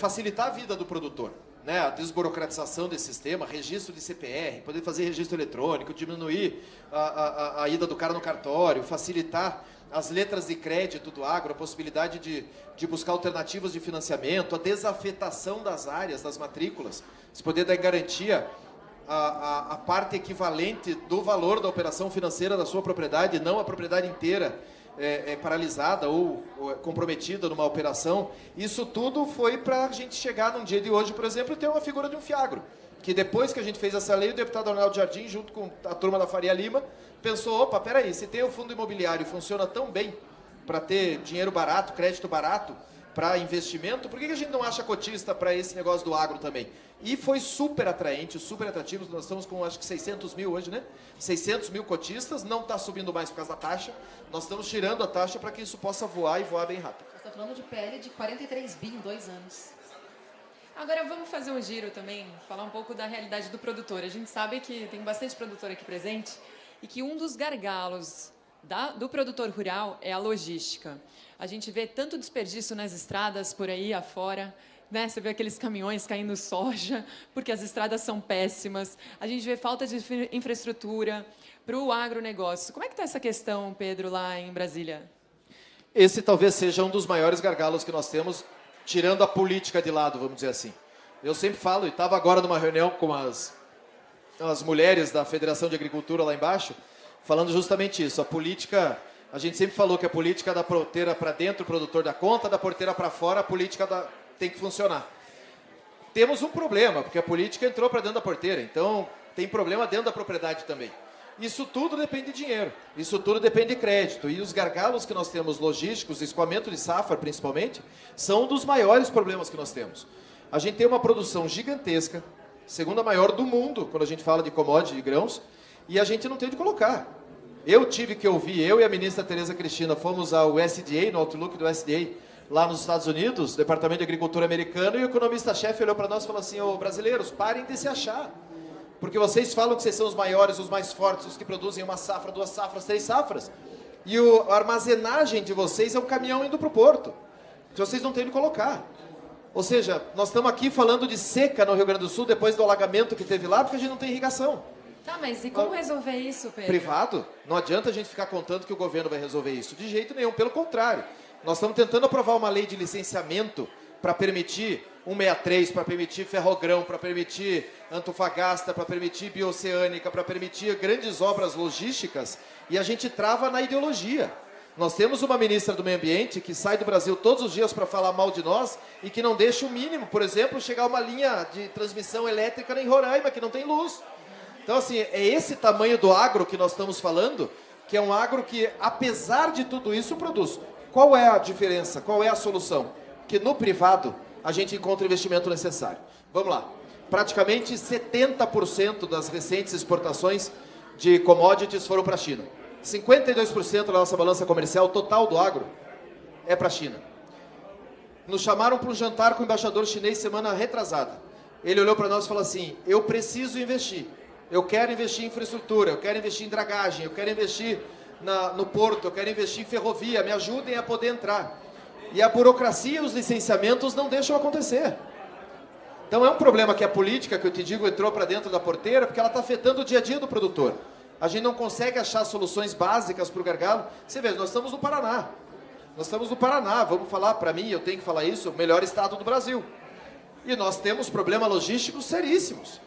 facilitar a vida do produtor. Né, a desburocratização desse sistema, registro de CPR, poder fazer registro eletrônico, diminuir a ida do cara no cartório, facilitar as letras de crédito do agro, a possibilidade de buscar alternativas de financiamento, a desafetação das áreas, das matrículas, se poder dar em garantia a parte equivalente do valor da operação financeira da sua propriedade, não a propriedade inteira paralisada ou comprometida numa operação. Isso tudo foi para a gente chegar num dia de hoje, por exemplo, e ter uma figura de um fiagro, que depois que a gente fez essa lei, o deputado Arnaldo Jardim, junto com a turma da Faria Lima, pensou, opa, peraí, se tem o fundo imobiliário e funciona tão bem para ter dinheiro barato, crédito barato, para investimento, por que a gente não acha cotista para esse negócio do agro também? E foi super atraente, super atrativo. Nós estamos com, acho que 600 mil hoje, né? 600 mil cotistas, não está subindo mais por causa da taxa. Nós estamos tirando a taxa para que isso possa voar e voar bem rápido. Você está falando de PL de 43 bi em 2 anos. Agora vamos fazer um giro também, falar um pouco da realidade do produtor. A gente sabe que tem bastante produtor aqui presente e que um dos gargalos do produtor rural é a logística. A gente vê tanto desperdício nas estradas por aí afora, né? Você vê aqueles caminhões caindo soja, porque as estradas são péssimas. A gente vê falta de infraestrutura para o agronegócio. Como é que está essa questão, Pedro, lá em Brasília? Esse talvez seja um dos maiores gargalos que nós temos, tirando a política de lado, vamos dizer assim. Eu sempre falo, e estava agora numa reunião com as mulheres da Federação de Agricultura lá embaixo, falando justamente isso. A política, a gente sempre falou que a política da porteira para dentro, o produtor dá conta, da porteira para fora, a política tem que funcionar. Temos um problema, porque a política entrou para dentro da porteira, então tem problema dentro da propriedade também. Isso tudo depende de dinheiro, isso tudo depende de crédito. E os gargalos que nós temos logísticos, escoamento de safra principalmente, são um dos maiores problemas que nós temos. A gente tem uma produção gigantesca, segunda maior do mundo, quando a gente fala de commodity, de grãos, e a gente não tem onde colocar. Eu tive que ouvir, eu e a ministra Tereza Cristina fomos ao USDA, no Outlook do USDA, lá nos Estados Unidos, Departamento de Agricultura americano, e o economista-chefe olhou para nós e falou assim: ô brasileiros, parem de se achar. Porque vocês falam que vocês são os maiores, os mais fortes, os que produzem uma safra, 2 safras, 3 safras. E a armazenagem de vocês é um caminhão indo para o porto. Que vocês não têm onde colocar. Ou seja, nós estamos aqui falando de seca no Rio Grande do Sul, depois do alagamento que teve lá, porque a gente não tem irrigação. Tá, mas e como resolver isso, Pedro? Privado? Não adianta a gente ficar contando que o governo vai resolver isso. De jeito nenhum, pelo contrário. Nós estamos tentando aprovar uma lei de licenciamento para permitir 163, para permitir Ferrogrão, para permitir Antofagasta, para permitir Bioceânica, para permitir grandes obras logísticas, e a gente trava na ideologia. Nós temos uma ministra do Meio Ambiente que sai do Brasil todos os dias para falar mal de nós e que não deixa o mínimo, por exemplo, chegar uma linha de transmissão elétrica em Roraima, que não tem luz. Então, assim, é esse tamanho do agro que nós estamos falando, que é um agro que, apesar de tudo isso, produz. Qual é a diferença? Qual é a solução? Que no privado a gente encontra o investimento necessário. Vamos lá. Praticamente 70% das recentes exportações de commodities foram para a China. 52% da nossa balança comercial total do agro é para a China. Nos chamaram para um jantar com o embaixador chinês semana retrasada. Ele olhou para nós e falou assim: eu preciso investir. Eu quero investir em infraestrutura, eu quero investir em dragagem, eu quero investir no porto, eu quero investir em ferrovia, me ajudem a poder entrar. E a burocracia e os licenciamentos não deixam acontecer. Então é um problema que a política, que eu te digo, entrou para dentro da porteira, porque ela está afetando o dia a dia do produtor. A gente não consegue achar soluções básicas para o gargalo. Você vê, nós estamos no Paraná. Nós estamos no Paraná, vamos falar, para mim, eu tenho que falar isso, o melhor estado do Brasil. E nós temos problemas logísticos seríssimos.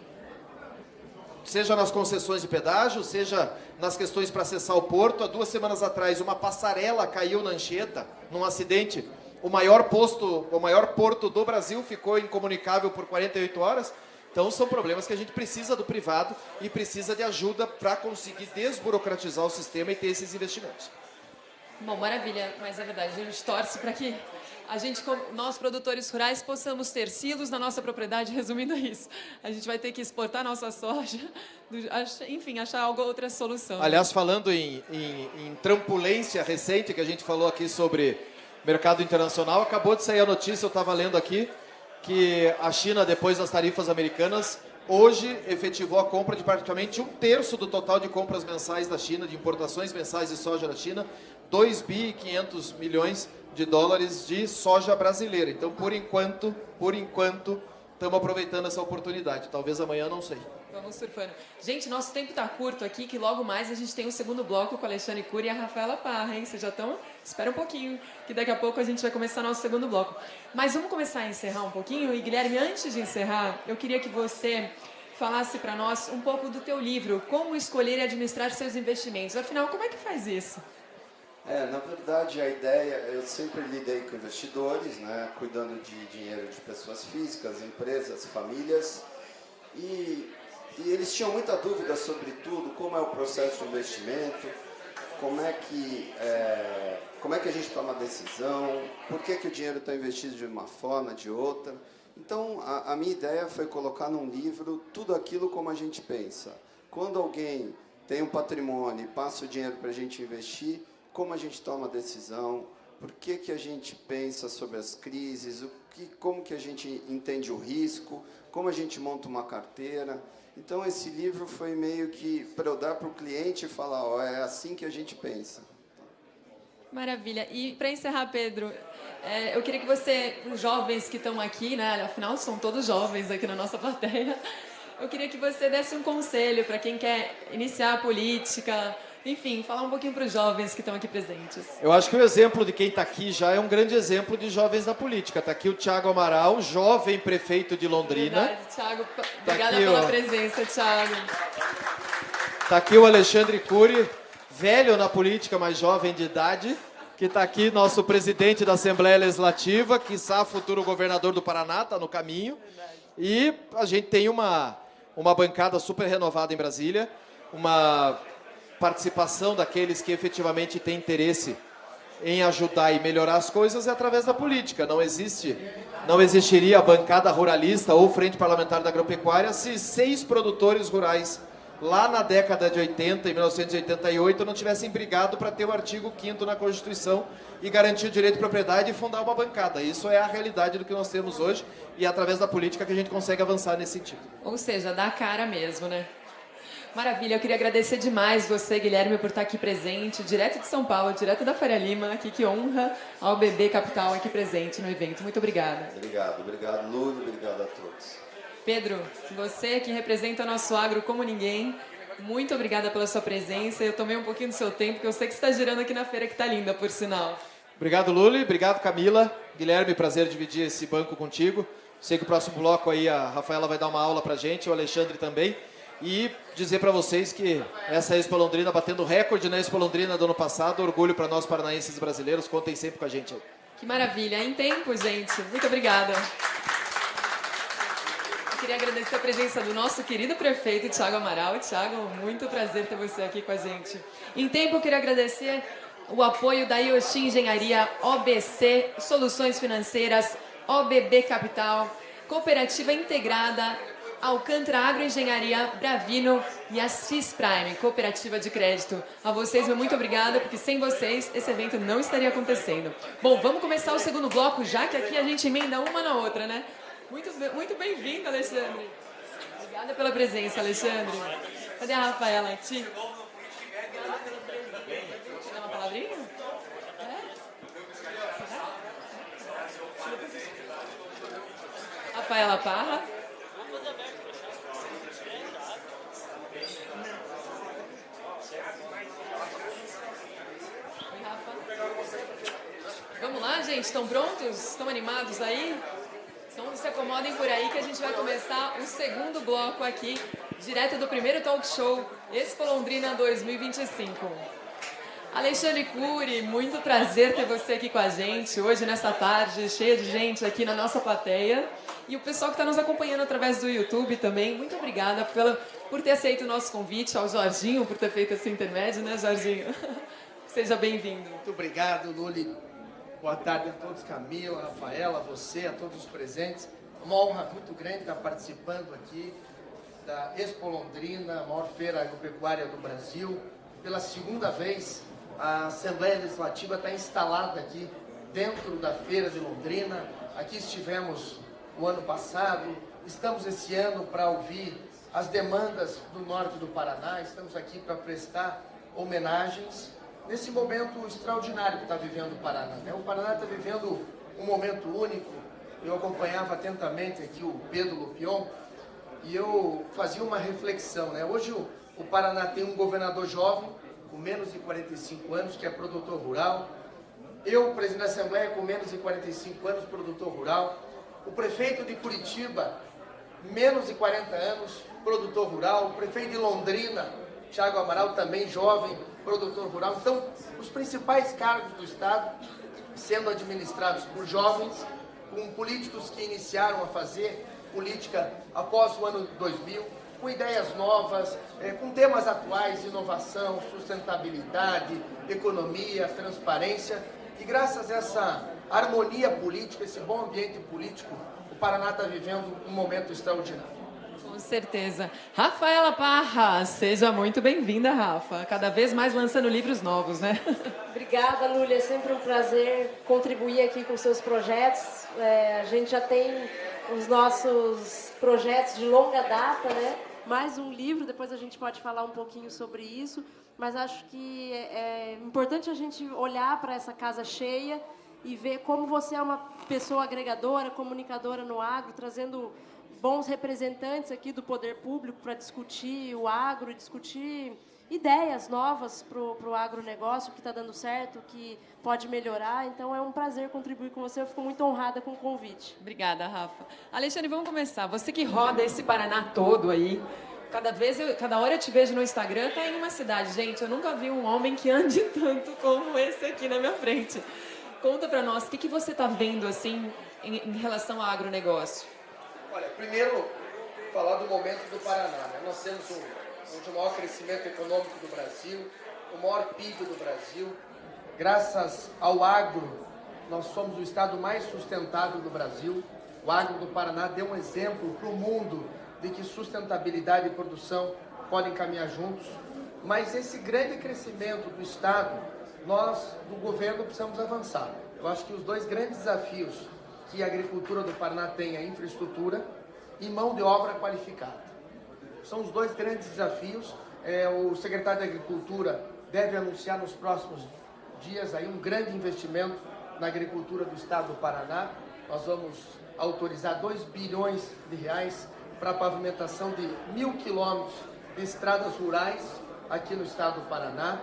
Seja nas concessões de pedágio, seja nas questões para acessar o porto. Há 2 semanas atrás, uma passarela caiu na Anchieta, num acidente. O maior porto do Brasil ficou incomunicável por 48 horas. Então, são problemas que a gente precisa do privado e precisa de ajuda para conseguir desburocratizar o sistema e ter esses investimentos. Bom, maravilha, mas é verdade, a gente torce para que nós produtores rurais possamos ter silos na nossa propriedade, resumindo isso. A gente vai ter que exportar nossa soja, enfim, achar outra solução. Aliás, falando em trampulência recente, que a gente falou aqui sobre mercado internacional, acabou de sair a notícia, eu estava lendo aqui, que a China, depois das tarifas americanas, hoje efetivou a compra de praticamente 1/3 do total de compras mensais da China, de importações mensais de soja da China, 2,5 bilhões de dólares de soja brasileira. Então, por enquanto, estamos aproveitando essa oportunidade. Talvez amanhã, não sei. Vamos surfando. Gente, nosso tempo está curto aqui, que logo mais a gente tem o segundo bloco com a Alexandre Cury e a Rafaela Parra, hein? Vocês já estão? Espera um pouquinho, que daqui a pouco a gente vai começar nosso segundo bloco. Mas vamos começar a encerrar um pouquinho. E, Guilherme, antes de encerrar, eu queria que você falasse para nós um pouco do teu livro, Como Escolher e Administrar Seus Investimentos. Afinal, como é que faz isso? Na verdade, a ideia, eu sempre lidei com investidores, né, cuidando de dinheiro de pessoas físicas, empresas, famílias, e eles tinham muita dúvida sobre tudo, como é o processo de investimento, como é que a gente toma a decisão, por que o dinheiro está investido de uma forma, de outra. Então, a minha ideia foi colocar num livro tudo aquilo como a gente pensa. Quando alguém tem um patrimônio e passa o dinheiro para a gente investir, como a gente toma a decisão, por que a gente pensa sobre as crises, como que a gente entende o risco, como a gente monta uma carteira. Então, esse livro foi meio que para eu dar para o cliente e falar, é assim que a gente pensa. Maravilha. E para encerrar, Pedro, eu queria que você, os jovens que estão aqui, né, afinal são todos jovens aqui na nossa plateia, eu queria que você desse um conselho para quem quer iniciar a política, enfim, falar um pouquinho para os jovens que estão aqui presentes. Eu acho que o exemplo de quem está aqui já é um grande exemplo de jovens da política. Está aqui o Thiago Amaral, jovem prefeito de Londrina. Verdade, Thiago. Obrigada pela presença, Thiago. Está aqui o Alexandre Cury, velho na política, mas jovem de idade, que está aqui, nosso presidente da Assembleia Legislativa, quiçá futuro governador do Paraná, está no caminho. E a gente tem uma bancada super renovada em Brasília, uma participação daqueles que efetivamente têm interesse em ajudar e melhorar as coisas é através da política. Não existiria a bancada ruralista ou frente parlamentar da agropecuária se 6 produtores rurais lá na década de 80, em 1988, não tivessem brigado para ter o artigo 5º na Constituição e garantir o direito de propriedade e fundar uma bancada. Isso é a realidade do que nós temos hoje e é através da política que a gente consegue avançar nesse sentido. Ou seja, dá a cara mesmo, né? Maravilha, eu queria agradecer demais você, Guilherme, por estar aqui presente, direto de São Paulo, direto da Faria Lima, aqui, que honra ao BB Capital aqui presente no evento. Muito obrigada. Obrigado, Lúlio, obrigado a todos. Pedro, você que representa o nosso agro como ninguém, muito obrigada pela sua presença. Eu tomei um pouquinho do seu tempo, porque eu sei que você está girando aqui na feira, que está linda, por sinal. Obrigado, Luli. Obrigado, Camila. Guilherme, prazer dividir esse banco contigo. Sei que o próximo bloco aí a Rafaela vai dar uma aula pra gente, o Alexandre também. E dizer para vocês que essa Expo Londrina, batendo recorde na Expo Londrina do ano passado, orgulho para nós paranaenses brasileiros, contem sempre com a gente aí. Que maravilha, em tempo, gente. Muito obrigada. Eu queria agradecer a presença do nosso querido prefeito, Thiago Amaral. Thiago, muito prazer ter você aqui com a gente. Em tempo, eu queria agradecer o apoio da Yoshi Engenharia, OBC, Soluções Financeiras, OBB Capital, Cooperativa Integrada, Alcântara Agroengenharia, Bravino e a Cis Prime, Cooperativa de Crédito. A vocês, meu muito obrigada, porque sem vocês esse evento não estaria acontecendo. Bom, vamos começar o segundo bloco, já que aqui a gente emenda uma na outra, né? Muito bem-vindo, Alexandre. Obrigada pela presença, Alexandre. Cadê a Rafaela? Ti? Dá uma palavrinha? Rafaela Parra. Oi, Rafa. Vamos lá, gente? Estão prontos? Estão animados aí? Então se acomodem por aí que a gente vai começar o segundo bloco aqui, direto do primeiro talk show Expo Londrina 2025. Alexandre Cury, muito prazer ter você aqui com a gente hoje nessa tarde, cheia de gente aqui na nossa plateia. E o pessoal que está nos acompanhando através do YouTube também, muito obrigada por ter aceito o nosso convite, ao Jorginho por ter feito esse intermédio, né, Jorginho? Seja bem-vindo. Muito obrigado, Luli. Boa tarde a todos, Camila, Rafaela, a você, a todos os presentes. Uma honra muito grande estar participando aqui da Expo Londrina, a maior feira agropecuária do Brasil. Pela segunda vez, a Assembleia Legislativa está instalada aqui dentro da Feira de Londrina. Aqui estivemos o ano passado, estamos esse ano para ouvir as demandas do norte do Paraná, estamos aqui para prestar homenagens nesse momento extraordinário que está vivendo o Paraná, né? O Paraná está vivendo um momento único. Eu acompanhava atentamente aqui o Pedro Lupion e eu fazia uma reflexão, né? Hoje o Paraná tem um governador jovem, com menos de 45 anos, que é produtor rural. Eu, presidente da Assembleia, com menos de 45 anos, produtor rural. O prefeito de Curitiba, menos de 40 anos, produtor rural. O prefeito de Londrina, Thiago Amaral, também jovem, produtor rural. Então, os principais cargos do Estado sendo administrados por jovens, com políticos que iniciaram a fazer política após o ano 2000, com ideias novas, com temas atuais, inovação, sustentabilidade, economia, transparência. E graças a essa harmonia política, esse bom ambiente político, o Paraná está vivendo um momento extraordinário. Com certeza. Rafaela Parra, seja muito bem-vinda, Rafa. Cada vez mais lançando livros novos, né? Obrigada, Lúlia. É sempre um prazer contribuir aqui com seus projetos. A gente já tem os nossos projetos de longa data, né? Mais um livro, depois a gente pode falar um pouquinho sobre isso. Mas acho que é importante a gente olhar para essa casa cheia e ver como você é uma pessoa agregadora, comunicadora no agro, trazendo bons representantes aqui do poder público para discutir o agro, discutir ideias novas para o agronegócio, que está dando certo, que pode melhorar. Então, é um prazer contribuir com você. Eu fico muito honrada com o convite. Obrigada, Rafa. Alexandre, vamos começar. Você que roda esse Paraná todo aí, Cada hora eu te vejo no Instagram, tá em uma cidade. Gente, eu nunca vi um homem que ande tanto como esse aqui na minha frente. Conta pra nós, o que você tá vendo, assim, em relação ao agronegócio? Olha, primeiro, falar do momento do Paraná, né? Nós temos o maior crescimento econômico do Brasil, o maior PIB do Brasil. Graças ao agro, nós somos o estado mais sustentável do Brasil. O agro do Paraná deu um exemplo para o mundo de que sustentabilidade e produção podem caminhar juntos. Mas esse grande crescimento do estado, nós, do governo, precisamos avançar. Eu acho que os dois grandes desafios que a agricultura do Paraná tem é a infraestrutura e mão de obra qualificada. São os dois grandes desafios. O secretário de Agricultura deve anunciar nos próximos dias aí um grande investimento na agricultura do estado do Paraná. Nós vamos autorizar 2 bilhões de reais para a pavimentação de 1.000 quilômetros de estradas rurais aqui no estado do Paraná.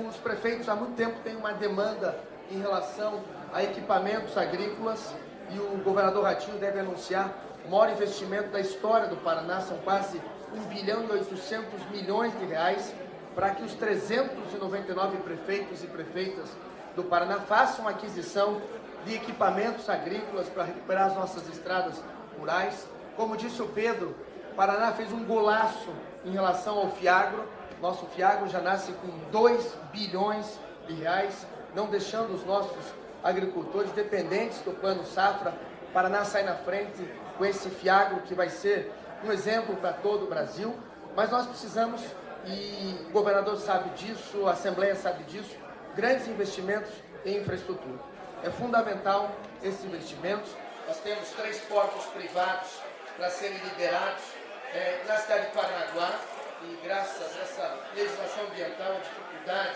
Os prefeitos há muito tempo têm uma demanda em relação a equipamentos agrícolas e o governador Ratinho deve anunciar o maior investimento da história do Paraná, são quase 1 bilhão e 800 milhões de reais para que os 399 prefeitos e prefeitas do Paraná façam aquisição de equipamentos agrícolas para recuperar as nossas estradas rurais. Como disse o Pedro, o Paraná fez um golaço em relação ao Fiagro. Nosso Fiagro já nasce com 2 bilhões de reais, não deixando os nossos agricultores dependentes do Plano Safra. O Paraná sai na frente com esse Fiagro que vai ser um exemplo para todo o Brasil. Mas nós precisamos, e o governador sabe disso, a Assembleia sabe disso, grandes investimentos em infraestrutura. É fundamental esses investimentos. Nós temos 3 portos privados para serem liberados na cidade de Paranaguá e graças a essa legislação ambiental, a dificuldade,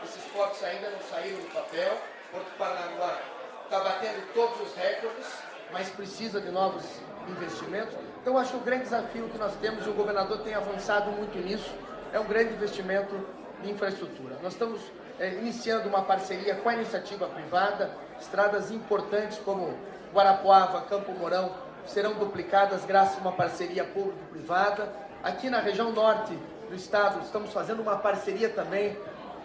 esses portos ainda não saíram do papel. O Porto de Paranaguá está batendo todos os recordes, mas precisa de novos investimentos. Então, acho que o grande desafio que nós temos, e o governador tem avançado muito nisso, é um grande investimento em infraestrutura. Nós estamos iniciando uma parceria com a iniciativa privada, estradas importantes como Guarapuava, Campo Mourão, serão duplicadas graças a uma parceria público-privada. Aqui na região norte do estado, estamos fazendo uma parceria também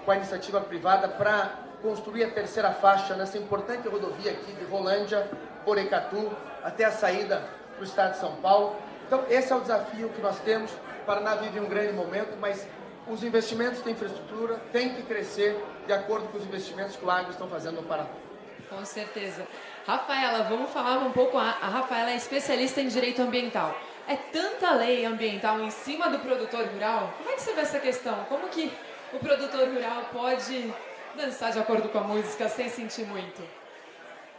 com a iniciativa privada para construir a 3ª faixa nessa importante rodovia aqui de Rolândia, Porecatu, até a saída para o estado de São Paulo. Então, esse é o desafio que nós temos. O Paraná vive um grande momento, mas os investimentos de infraestrutura têm que crescer de acordo com os investimentos que o agro estão fazendo no Paraná. Com certeza. Rafaela, vamos falar um pouco. A Rafaela é especialista em direito ambiental. É tanta lei ambiental em cima do produtor rural? Como é que você vê essa questão? Como que o produtor rural pode dançar de acordo com a música sem sentir muito?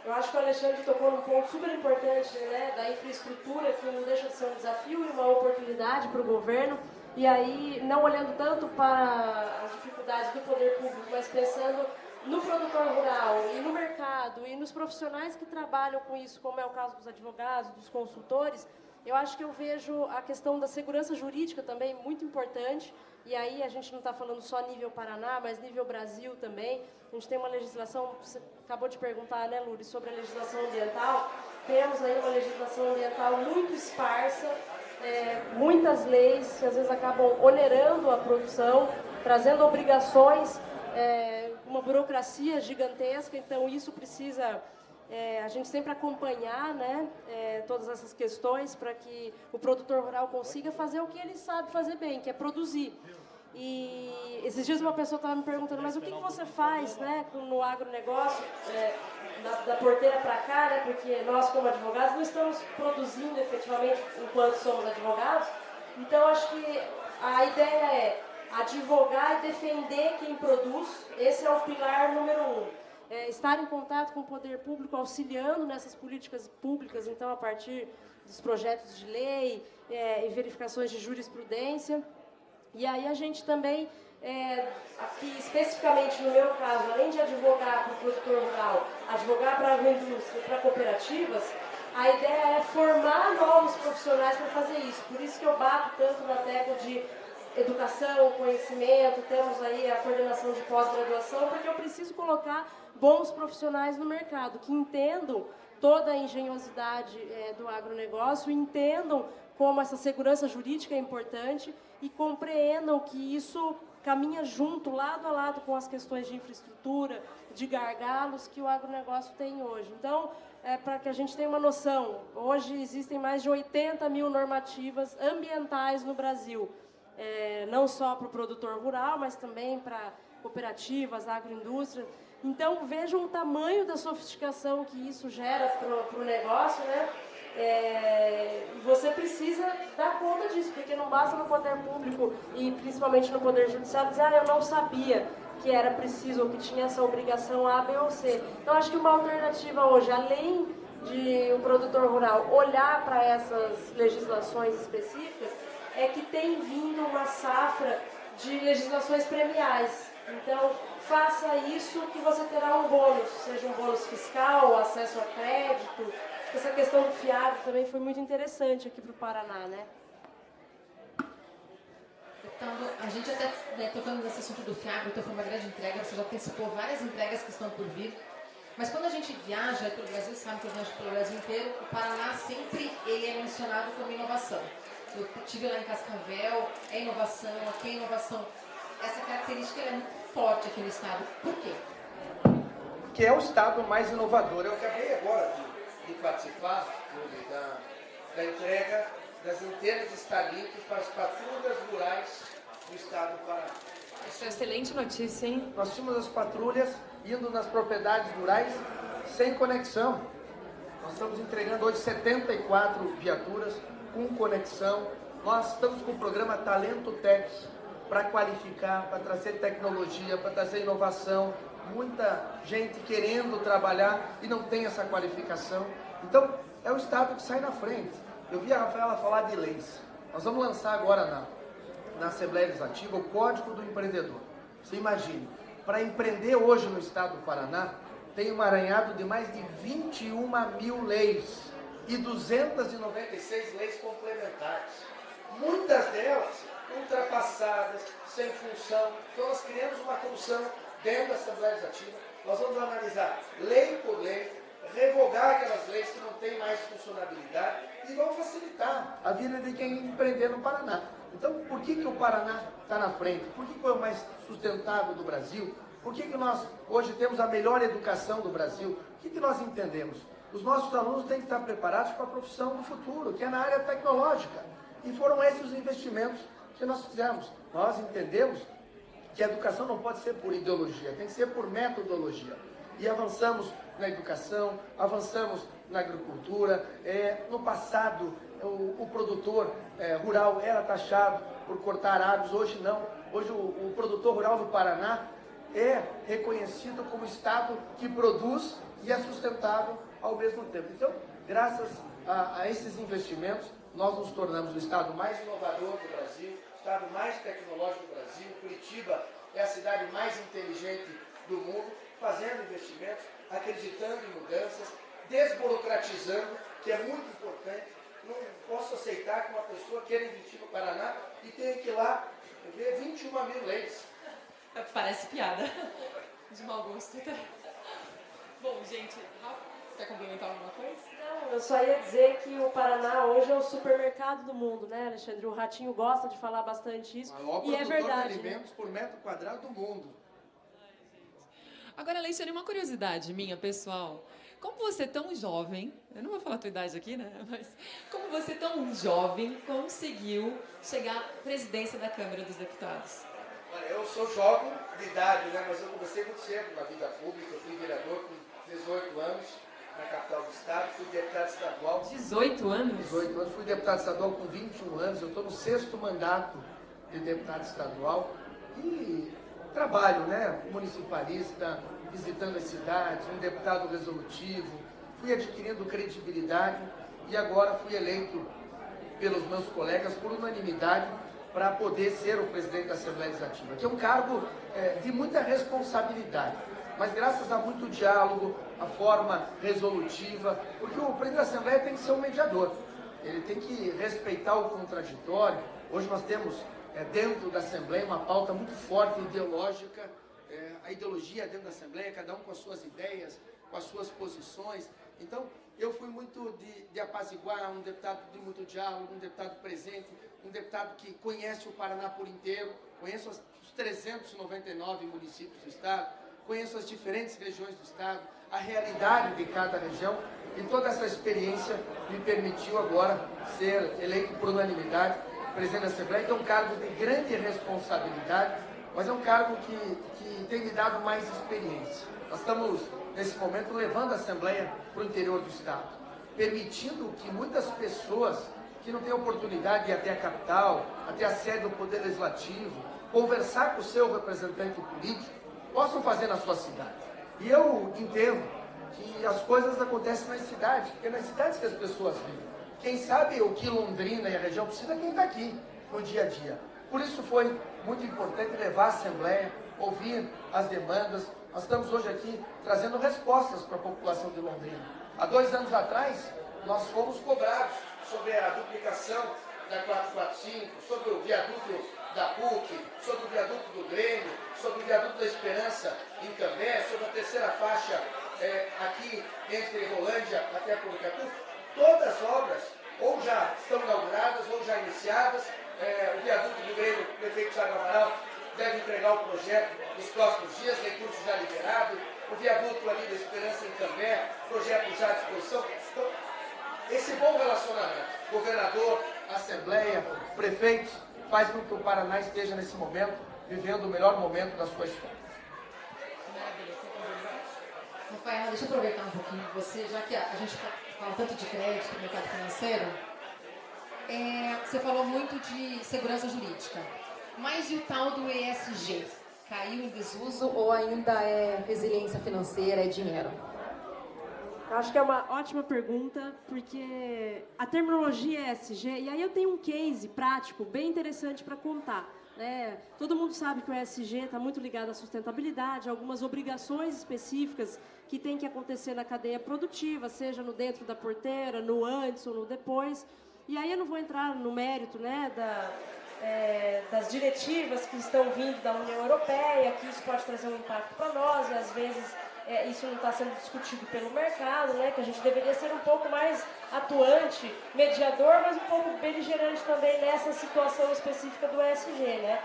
Eu acho que o Alexandre tocou num ponto super importante, né, da infraestrutura, que não deixa de ser um desafio e uma oportunidade para o governo. E aí, não olhando tanto para as dificuldades do poder público, mas pensando no produtor rural e no mercado e nos profissionais que trabalham com isso, como é o caso dos advogados, dos consultores, eu acho que eu vejo a questão da segurança jurídica também muito importante. E aí a gente não está falando só nível Paraná, mas nível Brasil também. A gente tem uma legislação, você acabou de perguntar, né, Lourdes, sobre a legislação ambiental. Temos aí uma legislação ambiental muito esparsa, muitas leis que às vezes acabam onerando a produção, trazendo obrigações, uma burocracia gigantesca. Então isso precisa a gente sempre acompanhar, né, todas essas questões para que o produtor rural consiga fazer o que ele sabe fazer bem, que é produzir. E esses dias uma pessoa estava me perguntando, mas o que você faz, né, no agronegócio, da porteira para cá, né, porque nós como advogados não estamos produzindo efetivamente enquanto somos advogados. Então acho que a ideia é advogar e defender quem produz. Esse é o pilar número 1. Estar em contato com o poder público, auxiliando nessas políticas públicas, então, a partir dos projetos de lei e verificações de jurisprudência. E aí a gente também, aqui especificamente no meu caso, além de advogar para o produtor rural, advogar para a agroindústria, para cooperativas, a ideia é formar novos profissionais para fazer isso. Por isso que eu bato tanto na tecla de educação, conhecimento, temos aí a coordenação de pós-graduação, porque eu preciso colocar bons profissionais no mercado, que entendam toda a engenhosidade do agronegócio, entendam como essa segurança jurídica é importante e compreendam que isso caminha junto, lado a lado com as questões de infraestrutura, de gargalos que o agronegócio tem hoje. Então, para que a gente tenha uma noção, hoje existem mais de 80 mil normativas ambientais no Brasil, não só para o produtor rural, mas também para cooperativas, agroindústria. Então, vejam o tamanho da sofisticação que isso gera para o negócio, né? Você precisa dar conta disso, porque não basta no poder público e principalmente no poder judiciário dizer, eu não sabia que era preciso ou que tinha essa obrigação A, B ou C. Então, acho que uma alternativa hoje, além de o produtor rural olhar para essas legislações específicas, é que tem vindo uma safra de legislações premiais. Então, faça isso que você terá um bônus, seja um bônus fiscal, acesso a crédito. Essa questão do FIAG também foi muito interessante aqui para o Paraná, né? Então, a gente até, tocando nesse assunto do FIAG, foi uma grande entrega, você já antecipou várias entregas que estão por vir. Mas quando a gente viaja pelo Brasil, sabe que eu viajo pelo Brasil inteiro, o Paraná sempre ele é mencionado como inovação. Eu estive lá em Cascavel, é inovação, aqui é inovação. Essa característica é muito forte aqui no estado. Por quê? Que é o estado mais inovador. Eu acabei agora de participar da entrega das antenas Starlink para as patrulhas rurais do estado do Paraná. Isso é excelente notícia, hein? Nós tínhamos as patrulhas indo nas propriedades rurais sem conexão. Nós estamos entregando hoje 74 viaturas com conexão. Nós estamos com o programa Talento Tech para qualificar, para trazer tecnologia, para trazer inovação. Muita gente querendo trabalhar e não tem essa qualificação. Então, é o estado que sai na frente. Eu vi a Rafaela falar de leis. Nós vamos lançar agora na Assembleia Legislativa o Código do Empreendedor. Você imagine, para empreender hoje no estado do Paraná, tem um arranhado de mais de 21 mil leis e 296 leis complementares. Muitas delas ultrapassadas, sem função. Então nós criamos uma comissão dentro da Assembleia Legislativa. Nós vamos analisar lei por lei, revogar aquelas leis que não têm mais funcionabilidade e vamos facilitar a vida de quem empreender no Paraná. Então, por que o Paraná está na frente? Por que é o mais sustentável do Brasil? Por que nós hoje temos a melhor educação do Brasil? O que nós entendemos? Os nossos alunos têm que estar preparados para a profissão do futuro, que é na área tecnológica. E foram esses os investimentos que nós fizemos. Nós entendemos que a educação não pode ser por ideologia, tem que ser por metodologia. E avançamos na educação, avançamos na agricultura. No passado, o produtor rural era taxado por cortar árvores, hoje não. Hoje o produtor rural do Paraná é reconhecido como estado que produz e é sustentável ao mesmo tempo. Então, graças a esses investimentos, nós nos tornamos o estado mais inovador do Brasil, o estado mais tecnológico do Brasil. Curitiba é a cidade mais inteligente do mundo, fazendo investimentos, acreditando em mudanças, desburocratizando, que é muito importante. Não posso aceitar que uma pessoa queira investir no Paraná e tenha que ir lá ver 21 mil leis. Parece piada. De mau gosto. Bom, gente, Rafa, você quer complementar alguma coisa? Não, eu só ia dizer que o Paraná hoje é o supermercado do mundo, né, Alexandre? O Ratinho gosta de falar bastante isso. E é verdade. De alimentos por metro quadrado do mundo. Agora, Alexandre, uma curiosidade minha, pessoal. Como você tão jovem, eu não vou falar a tua idade aqui, né? Mas como você tão jovem conseguiu chegar à presidência da Câmara dos Deputados? Olha, eu sou jovem de idade, né? Mas eu comecei muito cedo na vida pública. Eu fui vereador com 18 anos na capital do estado, fui deputado estadual. 18 anos? 18 anos, fui deputado estadual com 21 anos. Eu estou no 6º mandato de deputado estadual e trabalho, né? Municipalista, visitando as cidades, um deputado resolutivo, fui adquirindo credibilidade e agora fui eleito pelos meus colegas por unanimidade para poder ser o presidente da Assembleia Legislativa, que é um cargo de muita responsabilidade, mas graças a muito diálogo, a forma resolutiva, porque o presidente da Assembleia tem que ser um mediador, ele tem que respeitar o contraditório. Hoje nós temos dentro da Assembleia uma pauta muito forte ideológica, a ideologia dentro da Assembleia, cada um com as suas ideias, com as suas posições. Então, eu fui muito de apaziguar, um deputado de muito diálogo, um deputado presente, um deputado que conhece o Paraná por inteiro, conheço os 399 municípios do Estado, conheço as diferentes regiões do Estado, a realidade de cada região, e toda essa experiência me permitiu agora ser eleito por unanimidade presidente da Assembleia, que é um cargo de grande responsabilidade, mas é um cargo que tem me dado mais experiência. Nós estamos, nesse momento, levando a Assembleia para o interior do Estado, permitindo que muitas pessoas que não têm oportunidade de ir até a capital, até a sede do Poder Legislativo, conversar com o seu representante político, possam fazer na sua cidade. E eu entendo que as coisas acontecem nas cidades, porque é nas cidades que as pessoas vivem. Quem sabe o que Londrina e a região precisa é quem está aqui no dia a dia. Por isso foi muito importante levar a Assembleia, ouvir as demandas. Nós estamos hoje aqui trazendo respostas para a população de Londrina. Há 2 anos atrás, nós fomos cobrados sobre a duplicação da 445, sobre o viaduto da PUC, sobre o viaduto do Grêmio, sobre o viaduto da Esperança em Cambé, sobre a terceira faixa aqui entre Rolândia até Policatu. Todas as obras ou já estão inauguradas ou já iniciadas. O viaduto do Grêmio, o prefeito Thiago Amaral deve entregar o projeto nos próximos dias, recurso já liberado. O viaduto ali da Esperança em Cambé, projeto já à disposição. Então, esse bom relacionamento, governador, Assembleia, prefeitos, faz com que o Paraná esteja nesse momento, vivendo o melhor momento da sua história. Rafaela, deixa eu aproveitar um pouquinho você, já que a gente fala tanto de crédito no mercado financeiro. Você falou muito de segurança jurídica, mas e o tal do ESG? Caiu em desuso ou ainda é resiliência financeira, é dinheiro? Eu acho que é uma ótima pergunta, porque a terminologia ESG, e aí eu tenho um case prático bem interessante para contar. Todo mundo sabe que o ESG está muito ligado à sustentabilidade, a algumas obrigações específicas que tem que acontecer na cadeia produtiva, seja no dentro da porteira, no antes ou no depois. E aí eu não vou entrar no mérito das diretivas que estão vindo da União Europeia, que isso pode trazer um impacto para nós, e às vezes isso não está sendo discutido pelo mercado, que a gente deveria ser um pouco mais atuante, mediador, mas um pouco beligerante também nessa situação específica do ESG.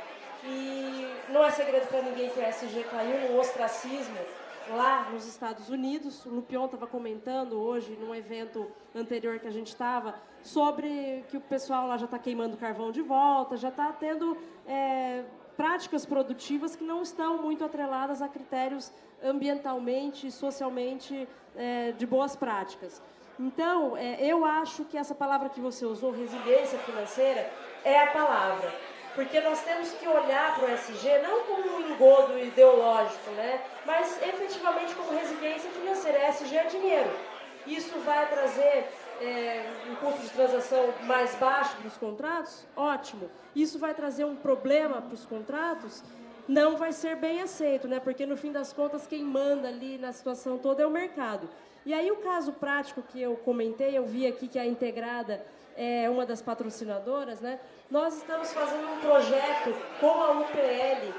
E não é segredo para ninguém que o ESG caiu no ostracismo lá nos Estados Unidos. O Lupion estava comentando hoje, num evento anterior que a gente estava, sobre que o pessoal lá já está queimando carvão de volta, já está tendo práticas produtivas que não estão muito atreladas a critérios ambientalmente e socialmente de boas práticas. Então, eu acho que essa palavra que você usou, resiliência financeira, é a palavra. Porque nós temos que olhar para o ESG não como um engodo ideológico, mas efetivamente como resiliência financeira. ESG é dinheiro. Isso vai trazer um custo de transação mais baixo para os contratos? Ótimo. Isso vai trazer um problema para os contratos? Não vai ser bem aceito, porque no fim das contas quem manda ali na situação toda é o mercado. E aí o caso prático que eu comentei, eu vi aqui que a Integrada é uma das patrocinadoras, nós estamos fazendo um projeto com a UPL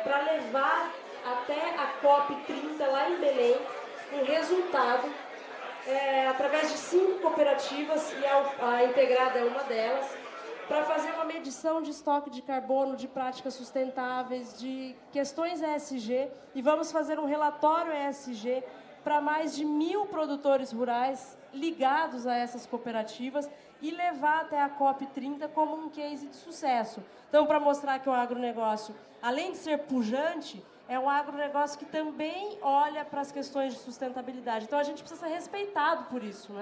para levar até a COP30 lá em Belém um resultado através de 5 cooperativas, e a Integrada é uma delas, para fazer uma medição de estoque de carbono, de práticas sustentáveis, de questões ESG, e vamos fazer um relatório ESG para mais de 1.000 produtores rurais ligados a essas cooperativas e levar até a COP30 como um case de sucesso. Então, para mostrar que o agronegócio, além de ser pujante, é um agronegócio que também olha para as questões de sustentabilidade. Então, a gente precisa ser respeitado por isso,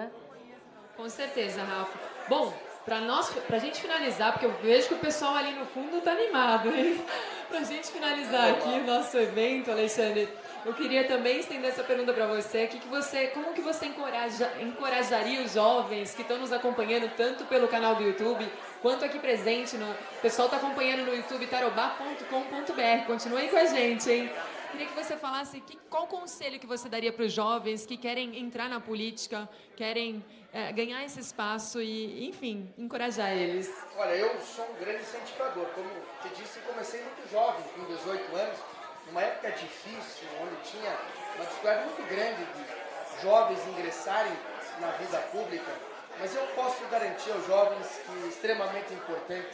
Com certeza, Rafa. Bom, para a gente finalizar, porque eu vejo que o pessoal ali no fundo está animado, hein? Para a gente finalizar aqui o nosso evento, Alexandre, eu queria também estender essa pergunta para você. Como que você encorajaria os jovens que estão nos acompanhando tanto pelo canal do YouTube, quanto aqui presente, o pessoal está acompanhando no YouTube, tarobá.com.br. Continue aí com a gente, hein? Queria que você falasse qual conselho que você daria para os jovens que querem entrar na política, querem ganhar esse espaço e, enfim, encorajar eles. Olha, eu sou um grande incentivador. Como te disse, comecei muito jovem, com 18 anos, numa época difícil, onde tinha uma dificuldade muito grande de jovens ingressarem na vida pública, mas eu posso garantir aos jovens que é extremamente importante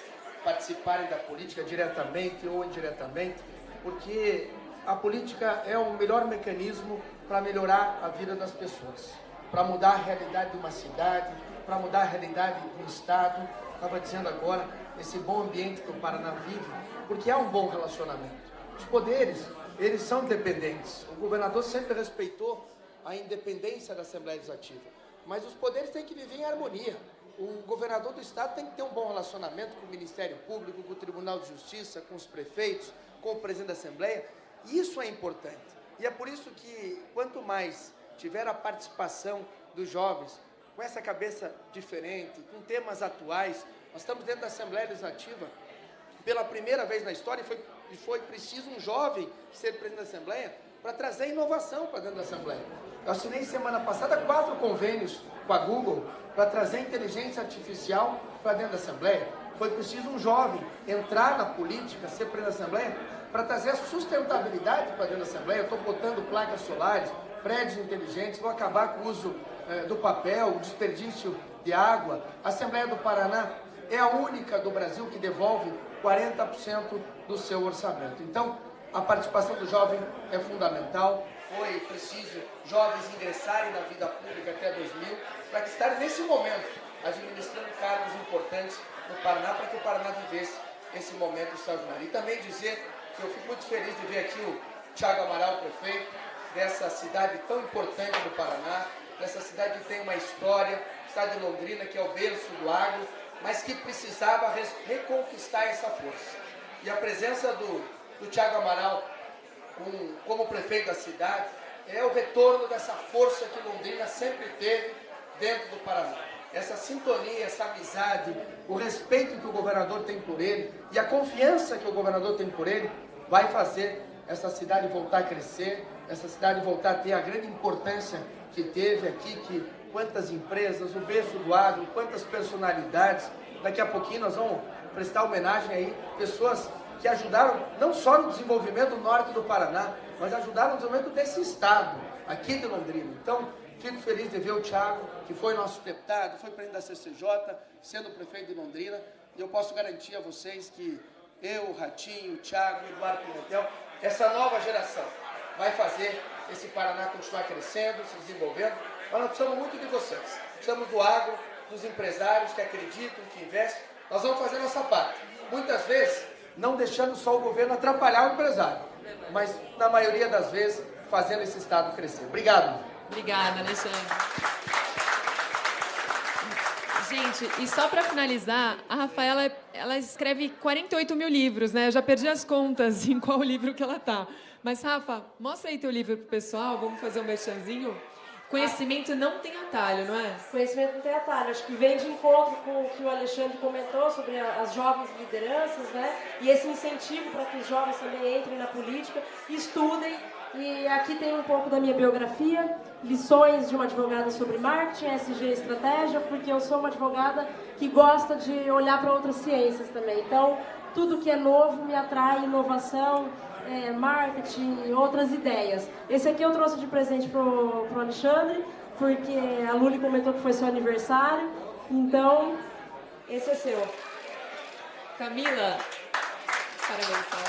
participarem da política diretamente ou indiretamente, porque a política é o melhor mecanismo para melhorar a vida das pessoas, para mudar a realidade de uma cidade, para mudar a realidade do estado. Estava dizendo agora, esse bom ambiente que o Paraná vive, porque há um bom relacionamento. Os poderes, eles são independentes. O governador sempre respeitou a independência da Assembleia Legislativa, mas os poderes têm que viver em harmonia. O governador do estado tem que ter um bom relacionamento com o Ministério Público, com o Tribunal de Justiça, com os prefeitos, com o presidente da Assembleia. Isso é importante. E é por isso que, quanto mais tiver a participação dos jovens, com essa cabeça diferente, com temas atuais, nós estamos dentro da Assembleia Legislativa, pela primeira vez na história, e foi preciso um jovem ser presidente da Assembleia para trazer inovação para dentro da Assembleia. Eu assinei semana passada 4 convênios com a Google para trazer inteligência artificial para dentro da Assembleia. Foi preciso um jovem entrar na política, ser presidente da Assembleia, para trazer a sustentabilidade para dentro da Assembleia. Eu estou botando placas solares, prédios inteligentes, vou acabar com o uso do papel, o desperdício de água. A Assembleia do Paraná é a única do Brasil que devolve 40% do seu orçamento. Então, a participação do jovem é fundamental. Foi preciso jovens ingressarem na vida pública até 2000, para que estarem nesse momento administrando cargos importantes no Paraná, para que o Paraná vivesse esse momento extraordinário. E também dizer que eu fico muito feliz de ver aqui o Thiago Amaral, prefeito dessa cidade tão importante do Paraná, dessa cidade que tem uma história, cidade de Londrina, que é o berço do agro, mas que precisava reconquistar essa força. E a presença do Thiago Amaral como prefeito da cidade é o retorno dessa força que Londrina sempre teve dentro do Paraná. Essa sintonia, essa amizade, o respeito que o governador tem por ele e a confiança que o governador tem por ele vai fazer essa cidade voltar a crescer, essa cidade voltar a ter a grande importância que teve aqui, que quantas empresas, o berço do agro, quantas personalidades. Daqui a pouquinho nós vamos prestar homenagem aí, pessoas que ajudaram não só no desenvolvimento do norte do Paraná, mas ajudaram no desenvolvimento desse estado, aqui de Londrina. Então, fico feliz de ver o Thiago, que foi nosso deputado, foi presidente da CCJ, sendo prefeito de Londrina, e eu posso garantir a vocês que eu, o Ratinho, o Thiago, o Eduardo Pimentel, essa nova geração vai fazer esse Paraná continuar crescendo, se desenvolvendo, mas nós precisamos muito de vocês. Precisamos do agro, dos empresários que acreditam, que investem. Nós vamos fazer a nossa parte. Muitas vezes, não deixando só o governo atrapalhar o empresário, mas, na maioria das vezes, fazendo esse estado crescer. Obrigado. Obrigada, Alexandre. Gente, e só para finalizar, a Rafaela, ela escreve 48 mil livros, né? Eu já perdi as contas em qual livro que ela tá. Mas, Rafa, mostra aí teu livro pro pessoal, vamos fazer um merchanzinho. Conhecimento não tem atalho, não é? Conhecimento não tem atalho. Acho que vem de encontro com o que o Alexandre comentou sobre as jovens lideranças, né? E esse incentivo para que os jovens também entrem na política, estudem. E aqui tem um pouco da minha biografia, lições de uma advogada sobre marketing, SG e estratégia, porque eu sou uma advogada que gosta de olhar para outras ciências também. Então, tudo que é novo me atrai, inovação, marketing, outras ideias. Esse aqui eu trouxe de presente pro Alexandre, porque a Luli comentou que foi seu aniversário, então esse é seu. Camila, parabéns, tá?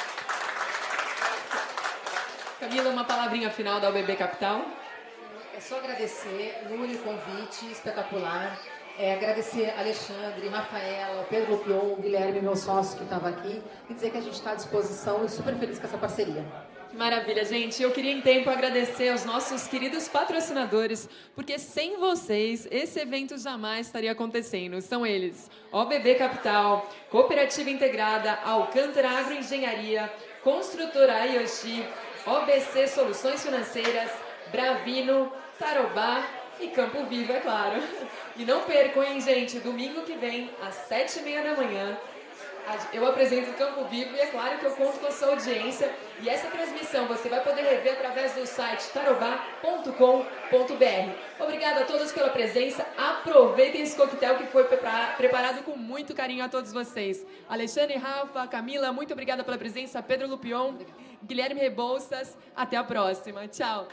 Camila, uma palavrinha final da UBB Capital. É só agradecer, Luli, o convite espetacular. Agradecer a Alexandre, Rafaela, Pedro Lupion, o Guilherme, meu sócio que estava aqui, e dizer que a gente está à disposição e super feliz com essa parceria. Maravilha, gente. Eu queria, em tempo, agradecer aos nossos queridos patrocinadores, porque sem vocês, esse evento jamais estaria acontecendo. São eles: OBB Capital, Cooperativa Integrada, Alcântara Agroengenharia, Construtora Ayoshi, OBC Soluções Financeiras, Bravino, Tarobá e Campo Vivo, é claro. E não percam, hein, gente? Domingo que vem, às 7h30 da manhã, eu apresento o Campo Vivo e é claro que eu conto com a sua audiência. E essa transmissão você vai poder rever através do site tarobá.com.br. Obrigada a todos pela presença. Aproveitem esse coquetel que foi preparado com muito carinho a todos vocês. Alexandre, Rafa, Camila, muito obrigada pela presença. Pedro Lupion, Guilherme Rebouças. Até a próxima. Tchau.